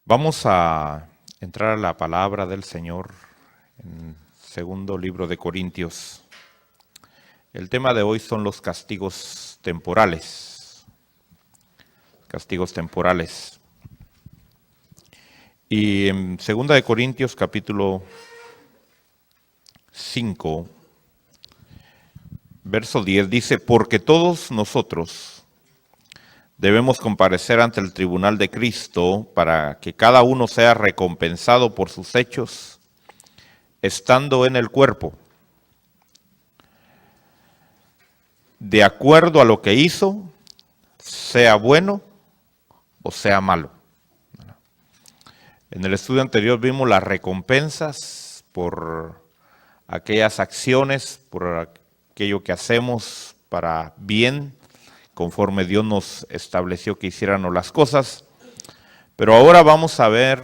Vamos a entrar a la palabra del Señor en segundo libro de Corintios. El tema de hoy son los castigos temporales. Castigos temporales. Y en segunda de Corintios capítulo 5, verso 10 dice: porque todos nosotros debemos comparecer ante el tribunal de Cristo para que cada uno sea recompensado por sus hechos, estando en el cuerpo, de acuerdo a lo que hizo, sea bueno o sea malo. En el estudio anterior vimos las recompensas por aquellas acciones, por aquello que hacemos para bien, conforme Dios nos estableció que hiciéramos las cosas. Pero ahora vamos a ver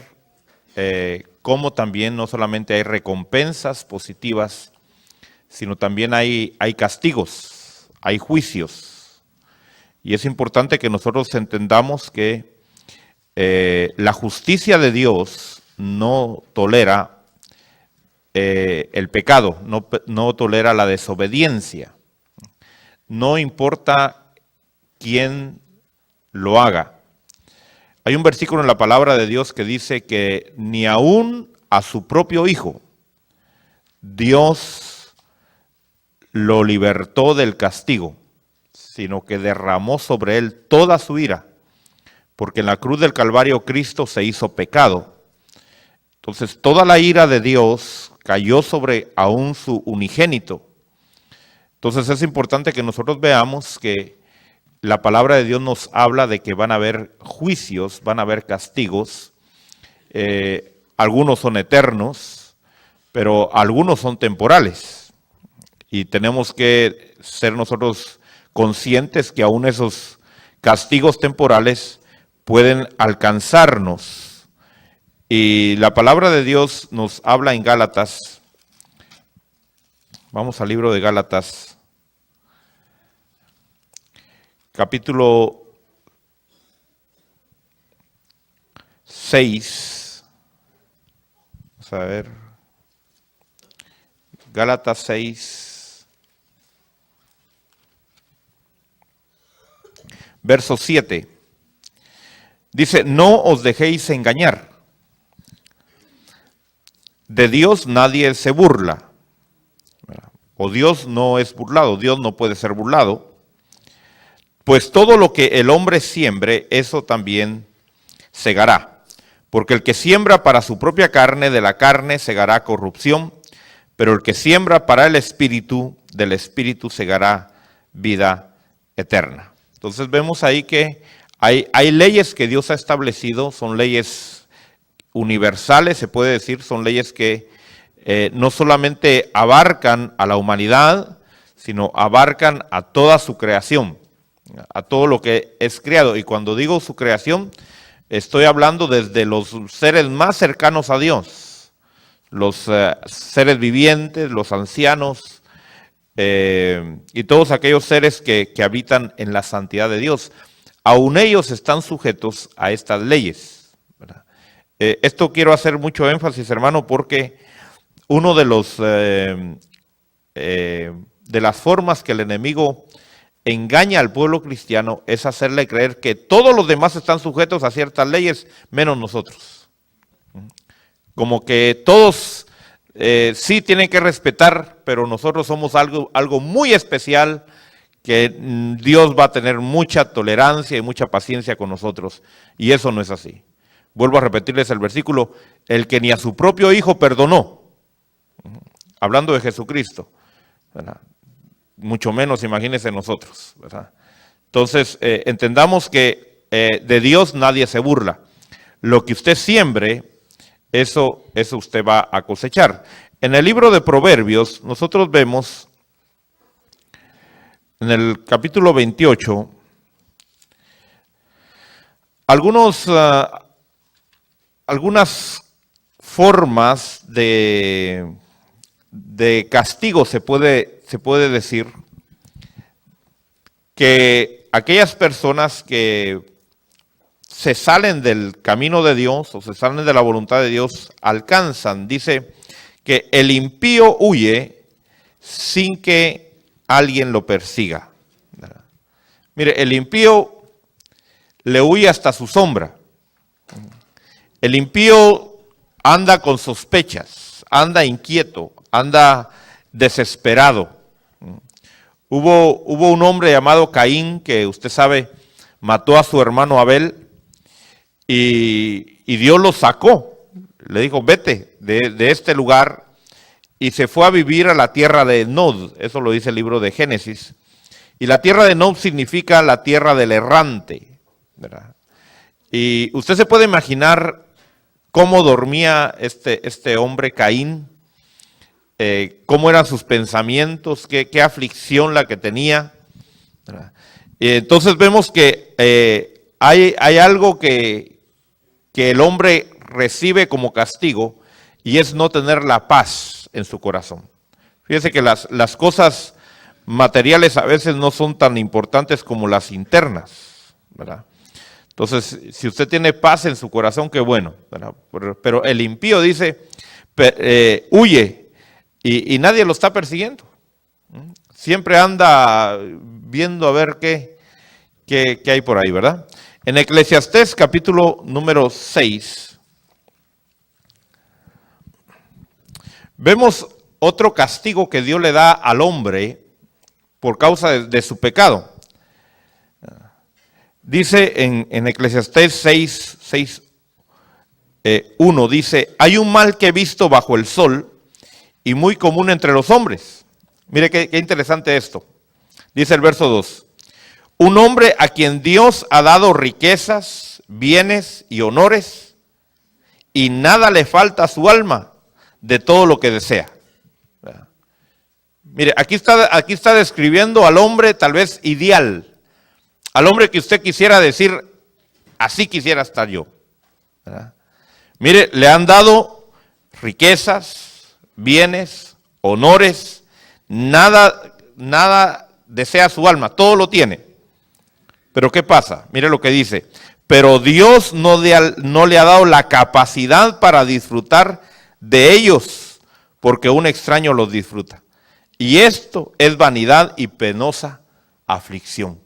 cómo también no solamente hay recompensas positivas, sino también hay castigos, hay juicios. Y es importante que nosotros entendamos que la justicia de Dios no tolera el pecado, no tolera la desobediencia. No importa quién lo haga. Hay un versículo en la palabra de Dios que dice que ni aún a su propio hijo Dios lo libertó del castigo, sino que derramó sobre él toda su ira, porque en la cruz del Calvario Cristo se hizo pecado. Entonces toda la ira de Dios cayó sobre aún su unigénito. Entonces es importante que nosotros veamos que la palabra de Dios nos habla de que van a haber juicios, van a haber castigos. Algunos son eternos, pero algunos son temporales. Y tenemos que ser nosotros conscientes que aún esos castigos temporales pueden alcanzarnos. Y la palabra de Dios nos habla en Gálatas. Vamos al libro de Gálatas, capítulo 6. Vamos a ver. Gálatas 6, verso 7. Dice: no os dejéis engañar. De Dios nadie se burla. O Dios no es burlado, Dios no puede ser burlado. Pues todo lo que el hombre siembre, eso también segará. Porque el que siembra para su propia carne, de la carne segará corrupción, pero el que siembra para el Espíritu, del Espíritu segará vida eterna. Entonces vemos ahí que hay leyes que Dios ha establecido, son leyes universales, se puede decir, son leyes que no solamente abarcan a la humanidad, sino abarcan a toda su creación, a todo lo que es creado. Y cuando digo su creación, estoy hablando desde los seres más cercanos a Dios, los seres vivientes, los ancianos, y todos aquellos seres que habitan en la santidad de Dios. Aún ellos están sujetos a estas leyes, ¿verdad? Esto quiero hacer mucho énfasis, hermano, porque uno de las formas que el enemigo engaña al pueblo cristiano es hacerle creer que todos los demás están sujetos a ciertas leyes, menos nosotros. Como que todos sí tienen que respetar, pero nosotros somos algo muy especial, que Dios va a tener mucha tolerancia y mucha paciencia con nosotros. Y eso no es así. Vuelvo a repetirles el versículo: el que ni a su propio hijo perdonó, hablando de Jesucristo, ¿verdad? Mucho menos imagínense nosotros, ¿verdad? Entonces, entendamos que de Dios nadie se burla. Lo que usted siembre, eso usted va a cosechar. En el libro de Proverbios, nosotros vemos, en el capítulo 28, algunas formas de castigo, se puede decir, que aquellas personas que se salen del camino de Dios o se salen de la voluntad de Dios, alcanzan, dice, que el impío huye sin que alguien lo persiga. Mire, el impío le huye hasta su sombra. El impío anda con sospechas, anda inquieto, anda desesperado. Hubo un hombre llamado Caín que usted sabe mató a su hermano Abel y Dios lo sacó. Le dijo, vete de este lugar, y se fue a vivir a la tierra de Nod. Eso lo dice el libro de Génesis. Y la tierra de Nod significa la tierra del errante, ¿verdad? Y usted se puede imaginar cómo dormía este hombre Caín, cómo eran sus pensamientos, qué aflicción la que tenía, ¿verdad? Entonces vemos que hay algo que el hombre recibe como castigo, y es no tener la paz en su corazón. Fíjese que las cosas materiales a veces no son tan importantes como las internas, ¿verdad? Entonces, si usted tiene paz en su corazón, qué bueno, ¿verdad? Pero el impío dice, huye, y nadie lo está persiguiendo. Siempre anda viendo a ver qué hay por ahí, ¿verdad? En Eclesiastés capítulo número 6, vemos otro castigo que Dios le da al hombre por causa de su pecado. Dice en Eclesiastés 6, 1, dice, hay un mal que he visto bajo el sol y muy común entre los hombres. Mire qué interesante esto. Dice el verso 2. Un hombre a quien Dios ha dado riquezas, bienes y honores, y nada le falta a su alma de todo lo que desea. Mire, aquí está describiendo al hombre tal vez ideal, al hombre que usted quisiera decir, así quisiera estar yo, ¿verdad? Mire, le han dado riquezas, bienes, honores, nada desea su alma, todo lo tiene. Pero ¿qué pasa? Mire lo que dice, pero Dios no le ha dado la capacidad para disfrutar de ellos, porque un extraño los disfruta. Y esto es vanidad y penosa aflicción.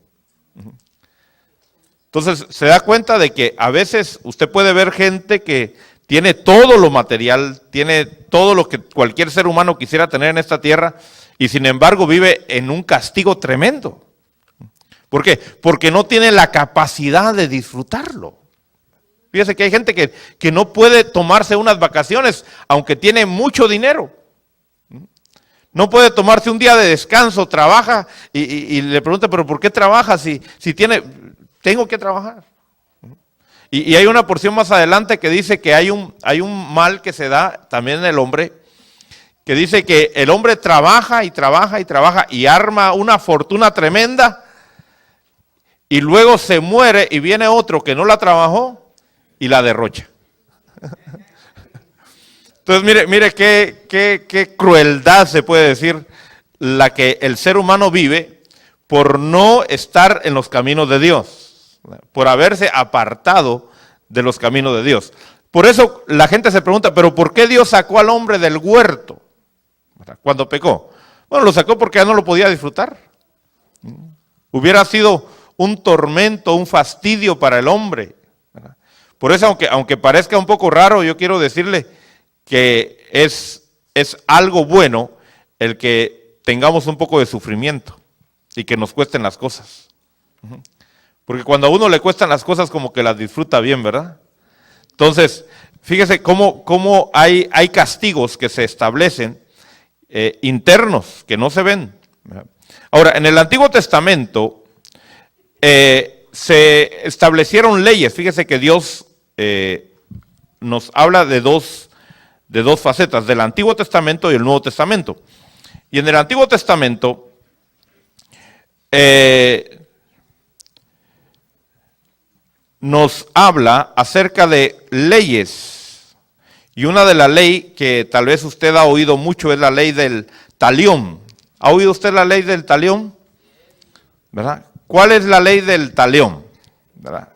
Entonces, se da cuenta de que a veces usted puede ver gente que tiene todo lo material, tiene todo lo que cualquier ser humano quisiera tener en esta tierra, y sin embargo vive en un castigo tremendo. ¿Por qué? Porque no tiene la capacidad de disfrutarlo. Fíjese que hay gente que no puede tomarse unas vacaciones, aunque tiene mucho dinero. No puede tomarse un día de descanso, trabaja y le pregunta, ¿pero por qué trabaja si tengo que trabajar? Y hay una porción más adelante que dice que hay un mal que se da también en el hombre, que dice que el hombre trabaja y arma una fortuna tremenda, y luego se muere y viene otro que no la trabajó y la derrocha. Entonces mire qué crueldad se puede decir la que el ser humano vive por no estar en los caminos de Dios, por haberse apartado de los caminos de Dios. Por eso la gente se pregunta, ¿pero por qué Dios sacó al hombre del huerto cuando pecó? Bueno, lo sacó porque ya no lo podía disfrutar. Hubiera sido un tormento, un fastidio para el hombre. Por eso, aunque parezca un poco raro, yo quiero decirle que es algo bueno el que tengamos un poco de sufrimiento y que nos cuesten las cosas. Porque cuando a uno le cuestan las cosas, como que las disfruta bien, ¿verdad? Entonces, fíjese cómo hay castigos que se establecen internos, que no se ven. Ahora, en el Antiguo Testamento se establecieron leyes. Fíjese que Dios nos habla de dos facetas, del Antiguo Testamento y el Nuevo Testamento. Y en el Antiguo Testamento nos habla acerca de leyes. Y una de las leyes que tal vez usted ha oído mucho es la ley del talión. ¿Ha oído usted la ley del talión? ¿Verdad? ¿Cuál es la ley del talión? ¿Verdad?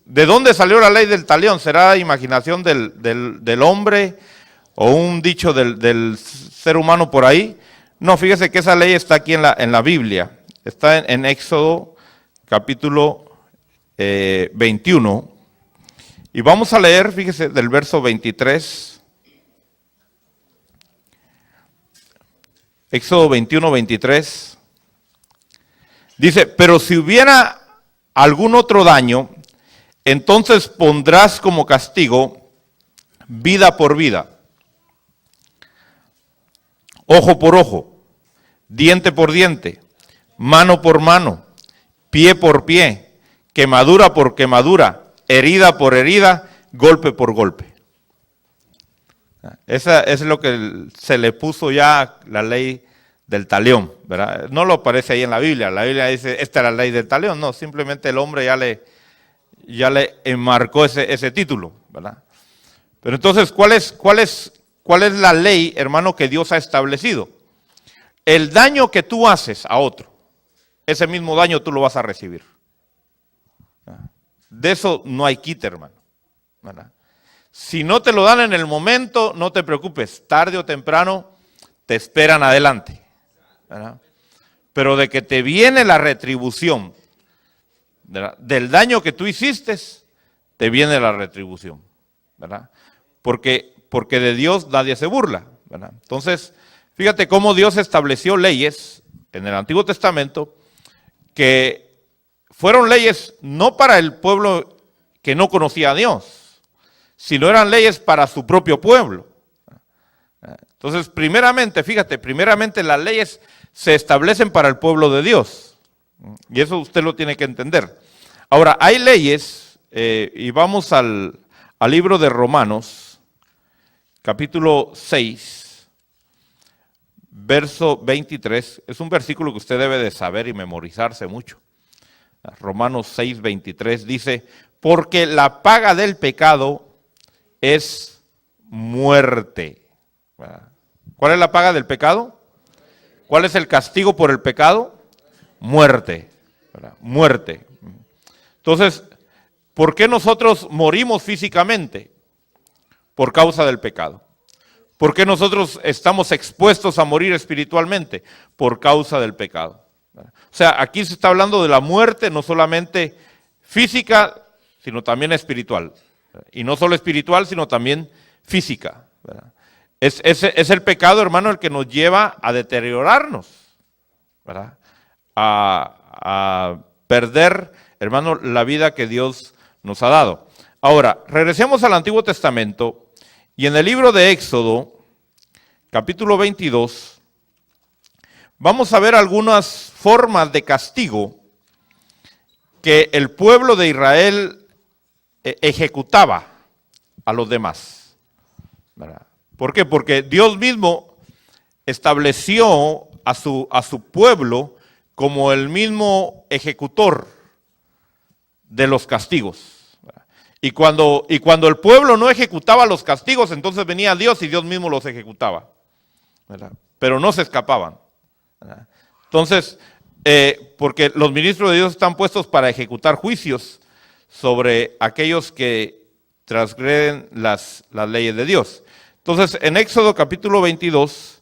¿De dónde salió la ley del talión? ¿Será imaginación del hombre o un dicho del ser humano por ahí? No, fíjese que esa ley está aquí en la Biblia. Está en Éxodo capítulo 21. Y vamos a leer, fíjese, del verso 23. Éxodo 21, 23. Dice, pero si hubiera algún otro daño, entonces pondrás como castigo vida por vida, ojo por ojo, diente por diente, mano por mano, pie por pie, quemadura por quemadura, herida por herida, golpe por golpe. Esa es lo que se le puso ya la ley del talión, ¿verdad? No lo aparece ahí en la Biblia. La Biblia dice, esta es la ley del talión. No, simplemente el hombre ya le enmarcó ese título, ¿verdad? Pero entonces, ¿cuál es la ley, hermano, que Dios ha establecido? El daño que tú haces a otro, ese mismo daño tú lo vas a recibir. De eso no hay quite, hermano, ¿verdad? Si no te lo dan en el momento, no te preocupes, tarde o temprano te esperan adelante, ¿verdad? Pero de que te viene la retribución, ¿verdad?, del daño que tú hiciste, te viene la retribución, ¿verdad? Porque de Dios nadie se burla, ¿verdad? Entonces, fíjate cómo Dios estableció leyes en el Antiguo Testamento que fueron leyes no para el pueblo que no conocía a Dios, sino eran leyes para su propio pueblo. Entonces, primeramente las leyes se establecen para el pueblo de Dios. Y eso usted lo tiene que entender. Ahora, hay leyes, y vamos al libro de Romanos, capítulo 6, verso 23. Es un versículo que usted debe de saber y memorizarse mucho. Romanos 6, 23 dice, porque la paga del pecado es muerte. ¿Cuál es la paga del pecado? ¿Cuál es el castigo por el pecado? Muerte. Muerte. Entonces, ¿por qué nosotros morimos físicamente? Por causa del pecado. ¿Por qué nosotros estamos expuestos a morir espiritualmente? Por causa del pecado. O sea, aquí se está hablando de la muerte no solamente física, sino también espiritual. Y no solo espiritual, sino también física, ¿verdad? Es el pecado, hermano, el que nos lleva a deteriorarnos, ¿verdad? A perder, hermano, la vida que Dios nos ha dado. Ahora, regresemos al Antiguo Testamento y en el libro de Éxodo, capítulo 22, vamos a ver algunas formas de castigo que el pueblo de Israel ejecutaba a los demás, ¿verdad? ¿Por qué? Porque Dios mismo estableció a su pueblo como el mismo ejecutor de los castigos, ¿verdad? Y cuando el pueblo no ejecutaba los castigos, entonces venía Dios y Dios mismo los ejecutaba, ¿verdad? Pero no se escapaban, ¿verdad? Entonces, porque los ministros de Dios están puestos para ejecutar juicios sobre aquellos que transgreden las leyes de Dios. Entonces, en Éxodo capítulo 22,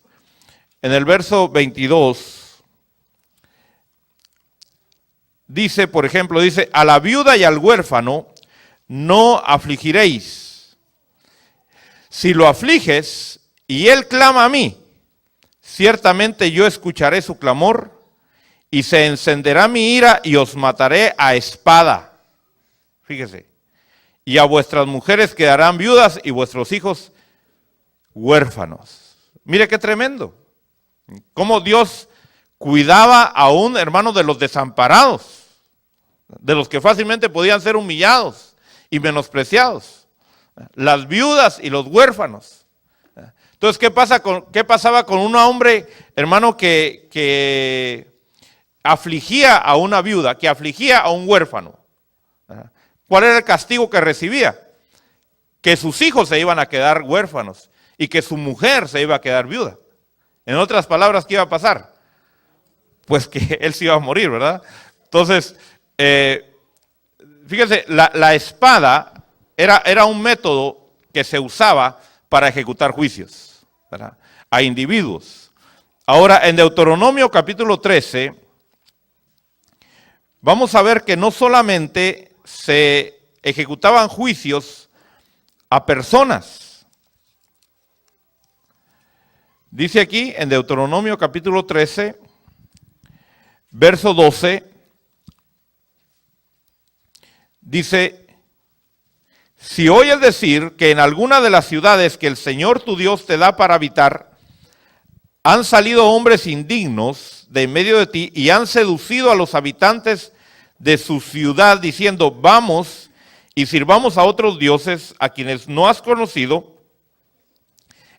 en el verso 22, dice, por ejemplo, dice, a la viuda y al huérfano no afligiréis. Si lo afliges y él clama a mí, ciertamente yo escucharé su clamor y se encenderá mi ira y os mataré a espada. Fíjese, y a vuestras mujeres quedarán viudas y vuestros hijos huérfanos. Mire qué tremendo. Cómo Dios cuidaba aún, hermanos, de los desamparados, de los que fácilmente podían ser humillados y menospreciados, las viudas y los huérfanos. Entonces, ¿qué pasaba con un hombre, hermano, que afligía a una viuda, que afligía a un huérfano? ¿Cuál era el castigo que recibía? Que sus hijos se iban a quedar huérfanos y que su mujer se iba a quedar viuda. En otras palabras, ¿qué iba a pasar? Pues que él se iba a morir, ¿verdad? Entonces, fíjese, la espada era un método que se usaba para ejecutar juicios, ¿verdad?, a individuos. Ahora, en Deuteronomio capítulo 13, vamos a ver que no solamente se ejecutaban juicios a personas. Dice aquí en Deuteronomio capítulo 13, verso 12, dice: si oyes decir que en alguna de las ciudades que el Señor tu Dios te da para habitar, han salido hombres indignos de en medio de ti y han seducido a los habitantes de su ciudad diciendo: vamos y sirvamos a otros dioses a quienes no has conocido,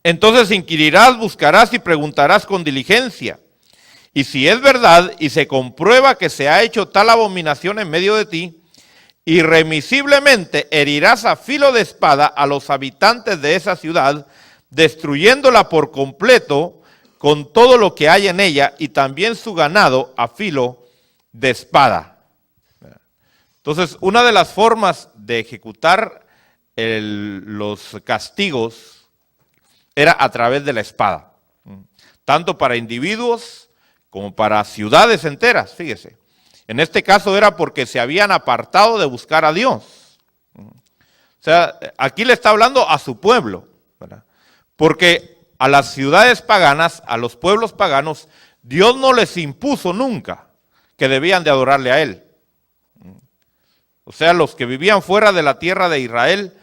entonces inquirirás, buscarás y preguntarás con diligencia. Y si es verdad y se comprueba que se ha hecho tal abominación en medio de ti, irremisiblemente herirás a filo de espada a los habitantes de esa ciudad, destruyéndola por completo con todo lo que hay en ella y también su ganado a filo de espada. Entonces, una de las formas de ejecutar los castigos era a través de la espada, tanto para individuos como para ciudades enteras, fíjese. En este caso era porque se habían apartado de buscar a Dios. O sea, aquí le está hablando a su pueblo, ¿verdad? Porque a las ciudades paganas, a los pueblos paganos, Dios no les impuso nunca que debían de adorarle a Él. O sea, los que vivían fuera de la tierra de Israel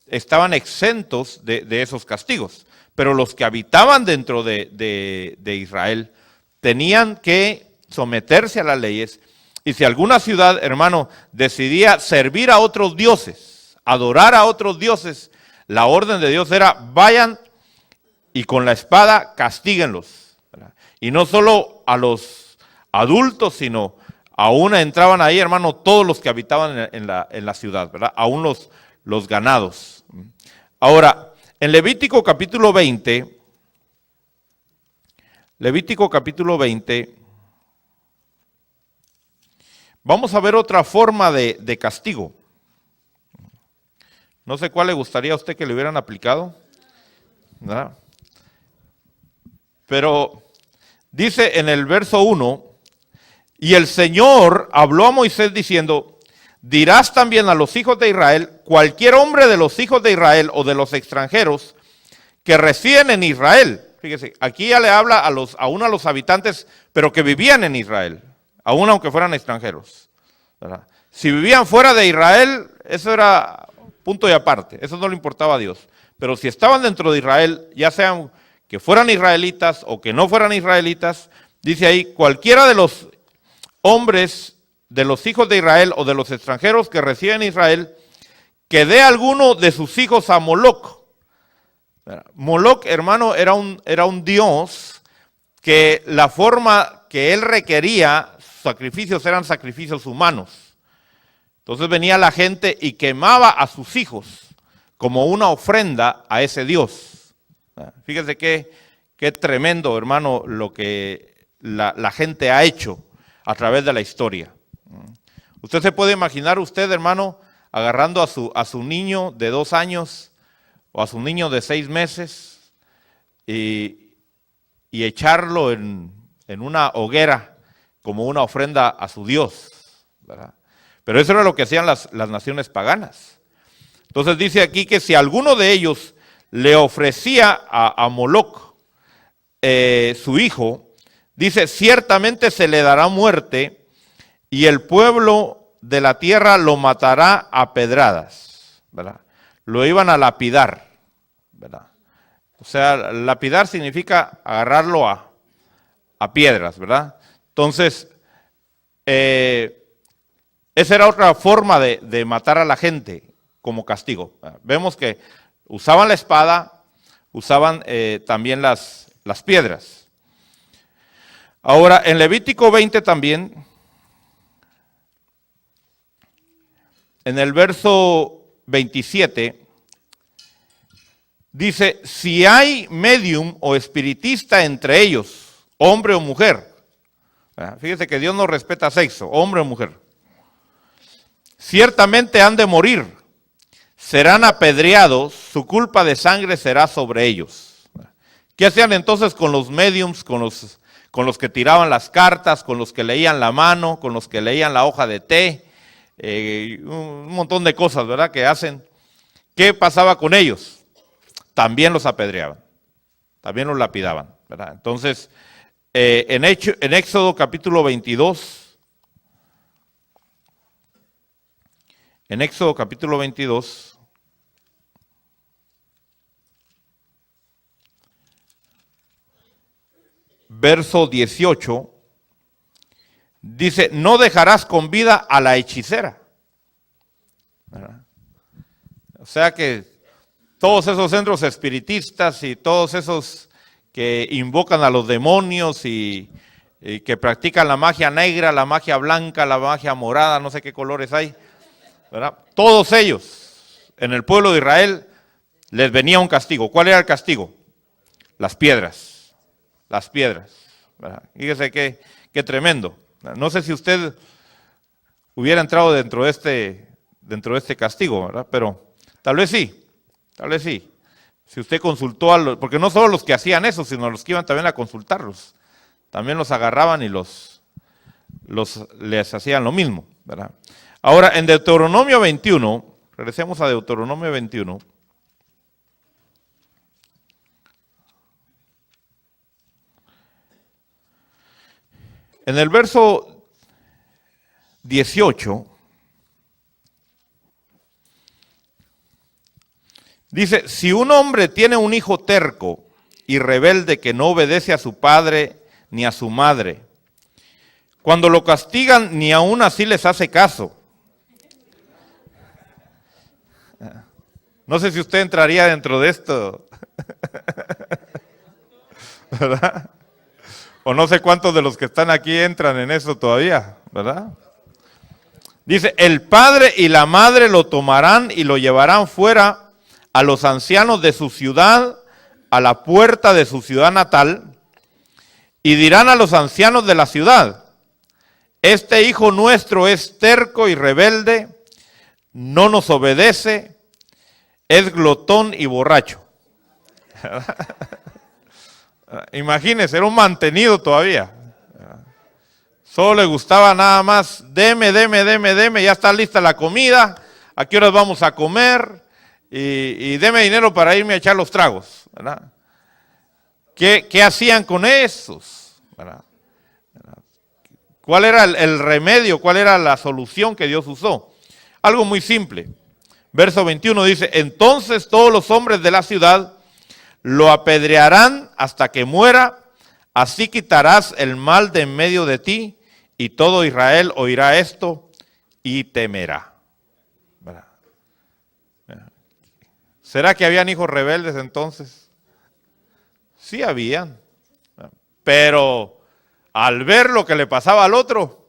estaban exentos de esos castigos. Pero los que habitaban dentro de Israel tenían que someterse a las leyes. Y si alguna ciudad, hermano, decidía servir a otros dioses, adorar a otros dioses, la orden de Dios era: vayan y con la espada castíguenlos, ¿verdad? Y no solo a los adultos, sino aún entraban ahí, hermano, todos los que habitaban en la ciudad, ¿verdad? Aún los ganados. Ahora, en Levítico capítulo 20, vamos a ver otra forma de castigo. No sé cuál le gustaría a usted que le hubieran aplicado, ¿verdad? Pero dice en el verso 1, y el Señor habló a Moisés diciendo: dirás también a los hijos de Israel, cualquier hombre de los hijos de Israel o de los extranjeros que residen en Israel. Fíjese, aquí ya le habla aún a los habitantes, pero que vivían en Israel, aún aunque fueran extranjeros, ¿verdad? Si vivían fuera de Israel, eso era punto y aparte, eso no le importaba a Dios. Pero si estaban dentro de Israel, ya sean que fueran israelitas o que no fueran israelitas, dice ahí: cualquiera de los hombres de los hijos de Israel o de los extranjeros que residen en Israel, que dé alguno de sus hijos a Moloc. Moloc, hermano, era un dios que la forma que él requería, sus sacrificios eran sacrificios humanos. Entonces venía la gente y quemaba a sus hijos como una ofrenda a ese dios. Fíjese qué tremendo, hermano, lo que la gente ha hecho a través de la historia. Usted se puede imaginar, usted, hermano, agarrando a su niño de 2 años o a su niño de 6 meses y echarlo en una hoguera como una ofrenda a su Dios, ¿verdad? Pero eso era lo que hacían las naciones paganas. Entonces dice aquí que si alguno de ellos le ofrecía a Moloc su hijo, dice: ciertamente se le dará muerte y el pueblo de la tierra lo matará a pedradas, ¿verdad? Lo iban a lapidar, ¿verdad? O sea, lapidar significa agarrarlo a piedras, ¿verdad? Entonces, esa era otra forma de matar a la gente como castigo. Vemos que usaban la espada, usaban también las piedras. Ahora, en Levítico 20 también, en el verso 27, dice: si hay medium o espiritista entre ellos, hombre o mujer. Fíjese que Dios no respeta sexo, hombre o mujer. ciertamente han de morir, serán apedreados, su culpa de sangre será sobre ellos. ¿Qué hacían entonces con los mediums, con los que tiraban las cartas, con los que leían la mano, con los que leían la hoja de té? Un montón de cosas, ¿verdad?, que hacen. ¿Qué pasaba con ellos? También los apedreaban, también los lapidaban, ¿verdad? Entonces, en Éxodo capítulo 22, en Éxodo capítulo 22, verso 18, dice, no dejarás con vida a la hechicera. ¿Verdad? O sea que todos esos centros espiritistas y todos esos que invocan a los demonios y que practican la magia negra, la magia blanca, la magia morada, no sé qué colores hay, ¿verdad? Todos ellos, en el pueblo de Israel, les venía un castigo. ¿Cuál era el castigo? Las piedras. Las piedras. ¿Verdad? Fíjese qué tremendo. No sé si usted hubiera entrado dentro de este castigo, ¿verdad? Pero tal vez sí. Si usted consultó porque no solo los que hacían eso, sino los que iban también a consultarlos. También los agarraban y les hacían lo mismo, ¿verdad? Ahora, en Deuteronomio 21, regresemos a Deuteronomio 21. En el verso 18, dice, si un hombre tiene un hijo terco y rebelde que no obedece a su padre ni a su madre, cuando lo castigan ni aún así les hace caso. No sé si usted entraría dentro de esto, ¿verdad? O no sé cuántos de los que están aquí entran en eso todavía, ¿verdad? Dice, el padre y la madre lo tomarán y lo llevarán fuera a los ancianos de su ciudad, a la puerta de su ciudad natal, y dirán a los ancianos de la ciudad, este hijo nuestro es terco y rebelde, no nos obedece, es glotón y borracho. Imagínese, era un mantenido todavía. Solo le gustaba nada más, deme, ya está lista la comida, ¿a qué horas vamos a comer? Y deme dinero para irme a echar los tragos, ¿verdad? ¿Qué hacían con esos? ¿Verdad? ¿Cuál era el remedio? ¿Cuál era la solución que Dios usó? Algo muy simple. Verso 21 dice, entonces todos los hombres de la ciudad lo apedrearán hasta que muera, así quitarás el mal de en medio de ti, y todo Israel oirá esto y temerá. ¿Verdad? ¿Será que habían hijos rebeldes entonces? Sí habían, pero al ver lo que le pasaba al otro,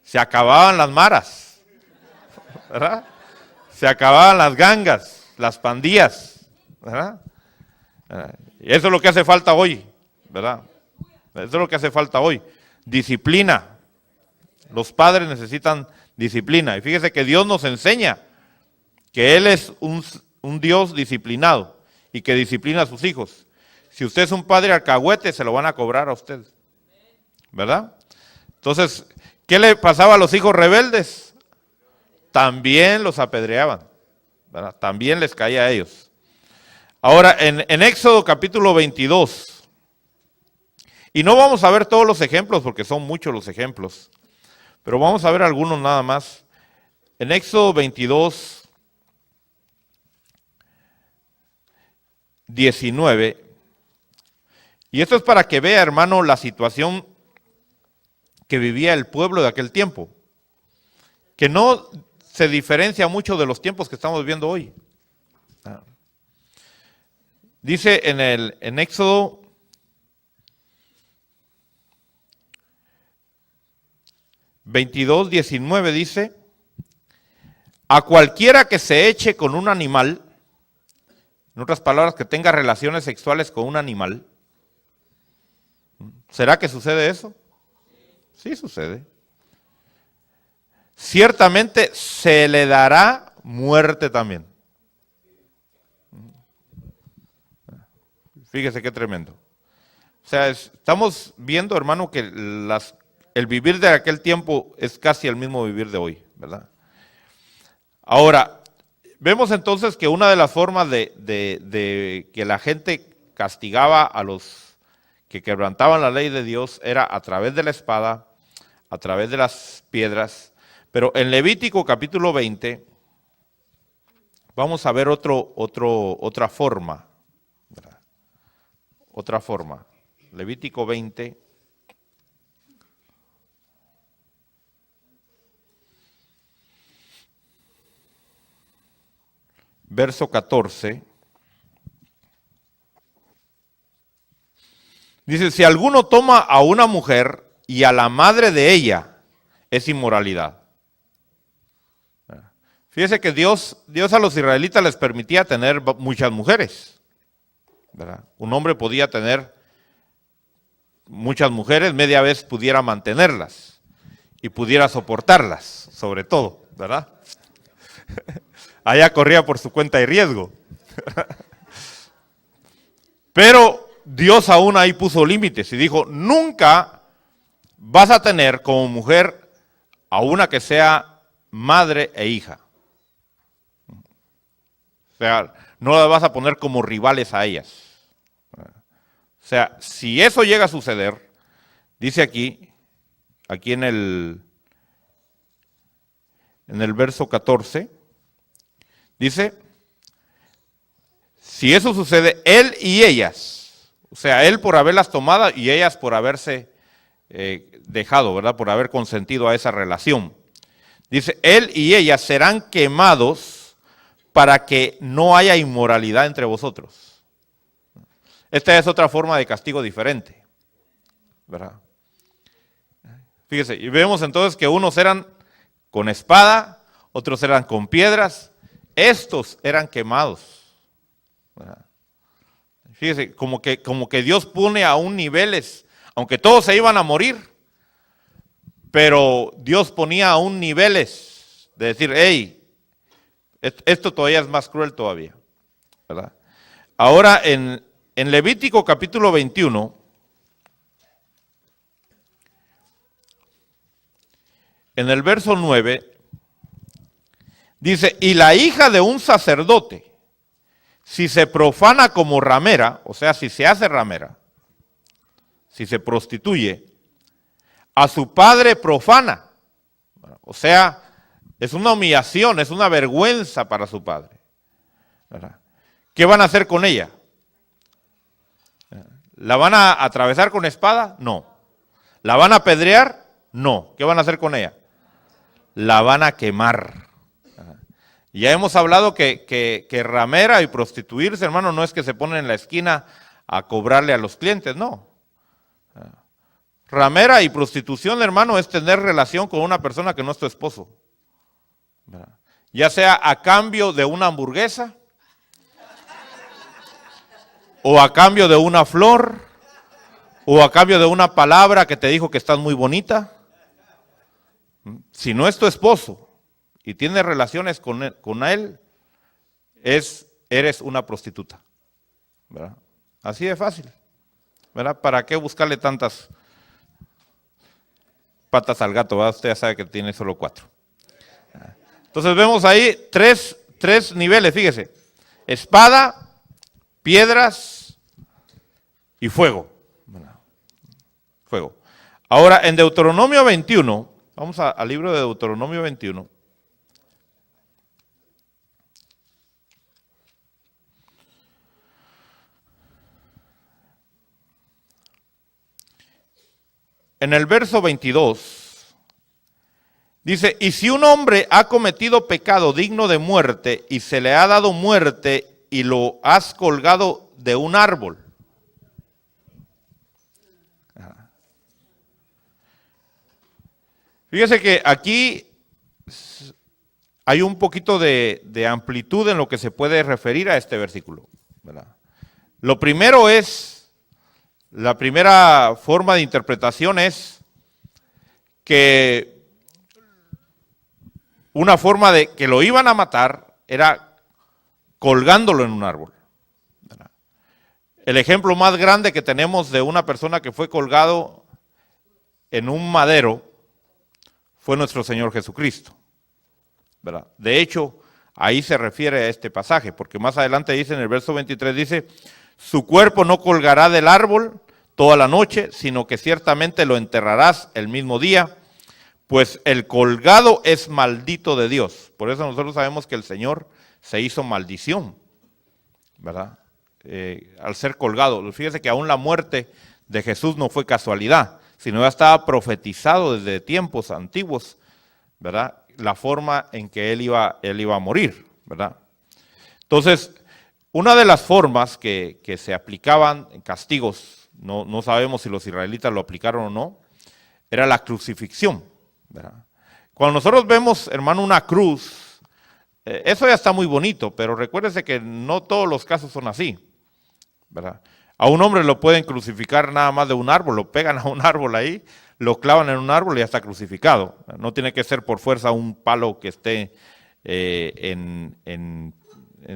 se acababan las maras, ¿verdad? Se acababan las gangas, las pandillas, ¿verdad? Y eso es lo que hace falta hoy, ¿verdad? Eso es lo que hace falta hoy. Disciplina. Los padres necesitan disciplina. Y fíjese que Dios nos enseña que Él es un Dios disciplinado y que disciplina a sus hijos. Si usted es un padre alcahuete, se lo van a cobrar a usted, ¿verdad? Entonces, ¿qué le pasaba a los hijos rebeldes? También los apedreaban, ¿verdad? También les caía a ellos. Ahora, en Éxodo capítulo 22, y no vamos a ver todos los ejemplos porque son muchos los ejemplos, pero vamos a ver algunos nada más. En Éxodo 22, 19, y esto es para que vea, hermano, la situación que vivía el pueblo de aquel tiempo, que no se diferencia mucho de los tiempos que estamos viviendo hoy. Dice en Éxodo 22, 19, dice, a cualquiera que se eche con un animal, en otras palabras, que tenga relaciones sexuales con un animal, ¿será que sucede eso? Sí sucede. ciertamente se le dará muerte también. Fíjese qué tremendo. O sea, estamos viendo, hermano, que el vivir de aquel tiempo es casi el mismo vivir de hoy, ¿verdad? Ahora, vemos entonces que una de las formas de que la gente castigaba a los que quebrantaban la ley de Dios era a través de la espada, a través de las piedras. Pero en Levítico capítulo 20 vamos a ver otra forma, ¿verdad? Otra forma. Levítico 20. Verso 14. Dice, si alguno toma a una mujer y a la madre de ella, es inmoralidad. Fíjese que Dios a los israelitas les permitía tener muchas mujeres, ¿verdad? Un hombre podía tener muchas mujeres, media vez pudiera mantenerlas y pudiera soportarlas, sobre todo, ¿verdad? Allá corría por su cuenta y riesgo. Pero Dios aún ahí puso límites y dijo, nunca vas a tener como mujer a una que sea madre e hija. O sea, no las vas a poner como rivales a ellas. O sea, si eso llega a suceder, dice aquí en el verso 14, dice, si eso sucede, él y ellas, o sea, él por haberlas tomado y ellas por haberse dejado, ¿verdad? Por haber consentido a esa relación. Dice, él y ellas serán quemados para que no haya inmoralidad entre vosotros. Esta es otra forma de castigo diferente, ¿verdad? Fíjese, y vemos entonces que unos eran con espada, otros eran con piedras, estos eran quemados, ¿verdad? Fíjese, como que Dios pone aún niveles, aunque todos se iban a morir, pero Dios ponía aún niveles de decir, hey, esto todavía es más cruel todavía, ¿verdad? Ahora en Levítico capítulo 21, en el verso 9, dice, y la hija de un sacerdote, si se profana como ramera, o sea, si se hace ramera, si se prostituye, a su padre profana, o sea, es una humillación, es una vergüenza para su padre, ¿verdad? ¿Qué van a hacer con ella? ¿La van a atravesar con espada? No. ¿La van a apedrear? No. ¿Qué van a hacer con ella? La van a quemar. Ya hemos hablado que ramera y prostituirse, hermano, no es que se ponen en la esquina a cobrarle a los clientes, no. Ramera y prostitución, hermano, es tener relación con una persona que no es tu esposo. Ya sea a cambio de una hamburguesa, o a cambio de una flor, o a cambio de una palabra que te dijo que estás muy bonita. Si no es tu esposo y tienes relaciones con él, eres una prostituta, ¿verdad? Así de fácil, ¿verdad? ¿Para qué buscarle tantas patas al gato, ¿verdad? Usted ya sabe que tiene solo 4. Entonces vemos ahí tres niveles, fíjese. Espada, piedras y fuego. Fuego. Ahora, en Deuteronomio 21, vamos al libro de Deuteronomio 21. En el verso 22, dice, y si un hombre ha cometido pecado digno de muerte y se le ha dado muerte y lo has colgado de un árbol. Fíjese que aquí hay un poquito de amplitud en lo que se puede referir a este versículo, ¿verdad? Lo primero es, la primera forma de interpretación es que una forma de que lo iban a matar era colgándolo en un árbol. El ejemplo más grande que tenemos de una persona que fue colgado en un madero fue nuestro Señor Jesucristo, ¿verdad? De hecho, ahí se refiere a este pasaje, porque más adelante dice en el verso 23, dice, su cuerpo no colgará del árbol toda la noche, sino que ciertamente lo enterrarás el mismo día, pues el colgado es maldito de Dios. Por eso nosotros sabemos que el Señor se hizo maldición, ¿verdad? Al ser colgado. Fíjese que aún la muerte de Jesús no fue casualidad, sino ya estaba profetizado desde tiempos antiguos, ¿verdad? La forma en que él iba a morir, ¿verdad? Entonces, una de las formas que se aplicaban en castigos, no sabemos si los israelitas lo aplicaron o no, era la crucifixión, ¿verdad? Cuando nosotros vemos, hermano, una cruz, eso ya está muy bonito, pero recuérdese que no todos los casos son así, ¿verdad? A un hombre lo pueden crucificar nada más de un árbol, lo pegan a un árbol ahí, lo clavan en un árbol y ya está crucificado. No tiene que ser por fuerza un palo que esté en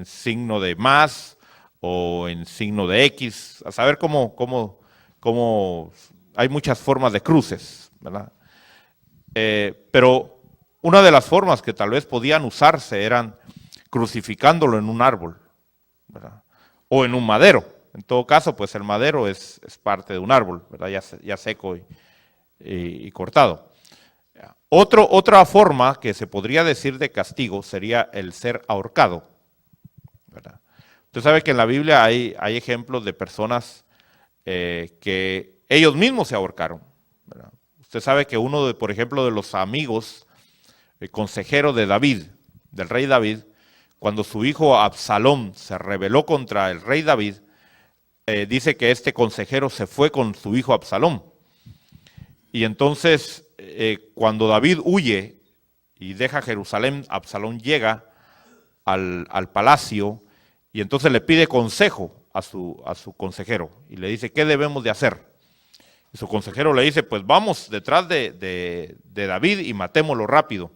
signo de más o en signo de X, a saber cómo hay muchas formas de cruces, ¿verdad? Pero una de las formas que tal vez podían usarse eran crucificándolo en un árbol, ¿verdad? O en un madero. En todo caso, pues el madero es parte de un árbol, ¿verdad? Ya seco y cortado. Otra forma que se podría decir de castigo sería el ser ahorcado, ¿verdad? Usted sabe que en la Biblia hay ejemplos de personas que ellos mismos se ahorcaron, ¿verdad? Usted sabe que uno, por ejemplo, de los amigos, el consejero de David, del rey David, cuando su hijo Absalón se rebeló contra el rey David, dice que este consejero se fue con su hijo Absalón. Y entonces, cuando David huye y deja Jerusalén, Absalón llega al palacio y entonces le pide consejo a su consejero y le dice, ¿qué debemos de hacer? Y su consejero le dice, pues vamos detrás de David y matémoslo rápido.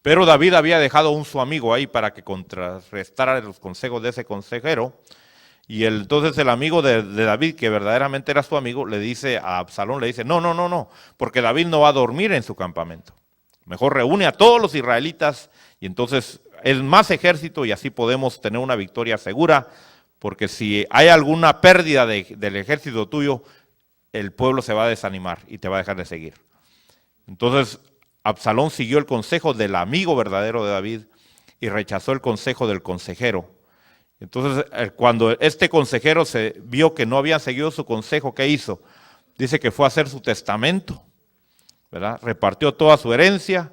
Pero David había dejado a su amigo ahí para que contrarrestara los consejos de ese consejero. Y entonces el amigo de David, que verdaderamente era su amigo, le dice a Absalón, le dice, no, porque David no va a dormir en su campamento. Mejor reúne a todos los israelitas y entonces es más ejército y así podemos tener una victoria segura, porque si hay alguna pérdida del ejército tuyo, el pueblo se va a desanimar y te va a dejar de seguir. Entonces Absalón siguió el consejo del amigo verdadero de David y rechazó el consejo del consejero. Entonces, cuando este consejero se vio que no habían seguido su consejo, ¿qué hizo? Dice que fue a hacer su testamento, ¿verdad? Repartió toda su herencia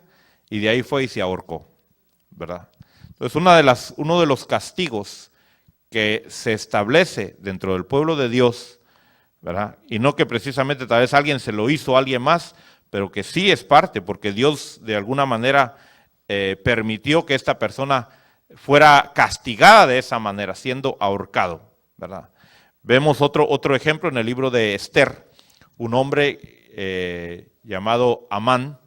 y de ahí fue y se ahorcó, ¿verdad? Entonces, uno de los castigos que se establece dentro del pueblo de Dios, ¿verdad? Y no que precisamente tal vez alguien se lo hizo a alguien más, pero que sí es parte, porque Dios de alguna manera permitió que esta persona fuera castigada de esa manera, siendo ahorcado, ¿verdad? Vemos otro ejemplo en el libro de Esther, un hombre llamado Amán,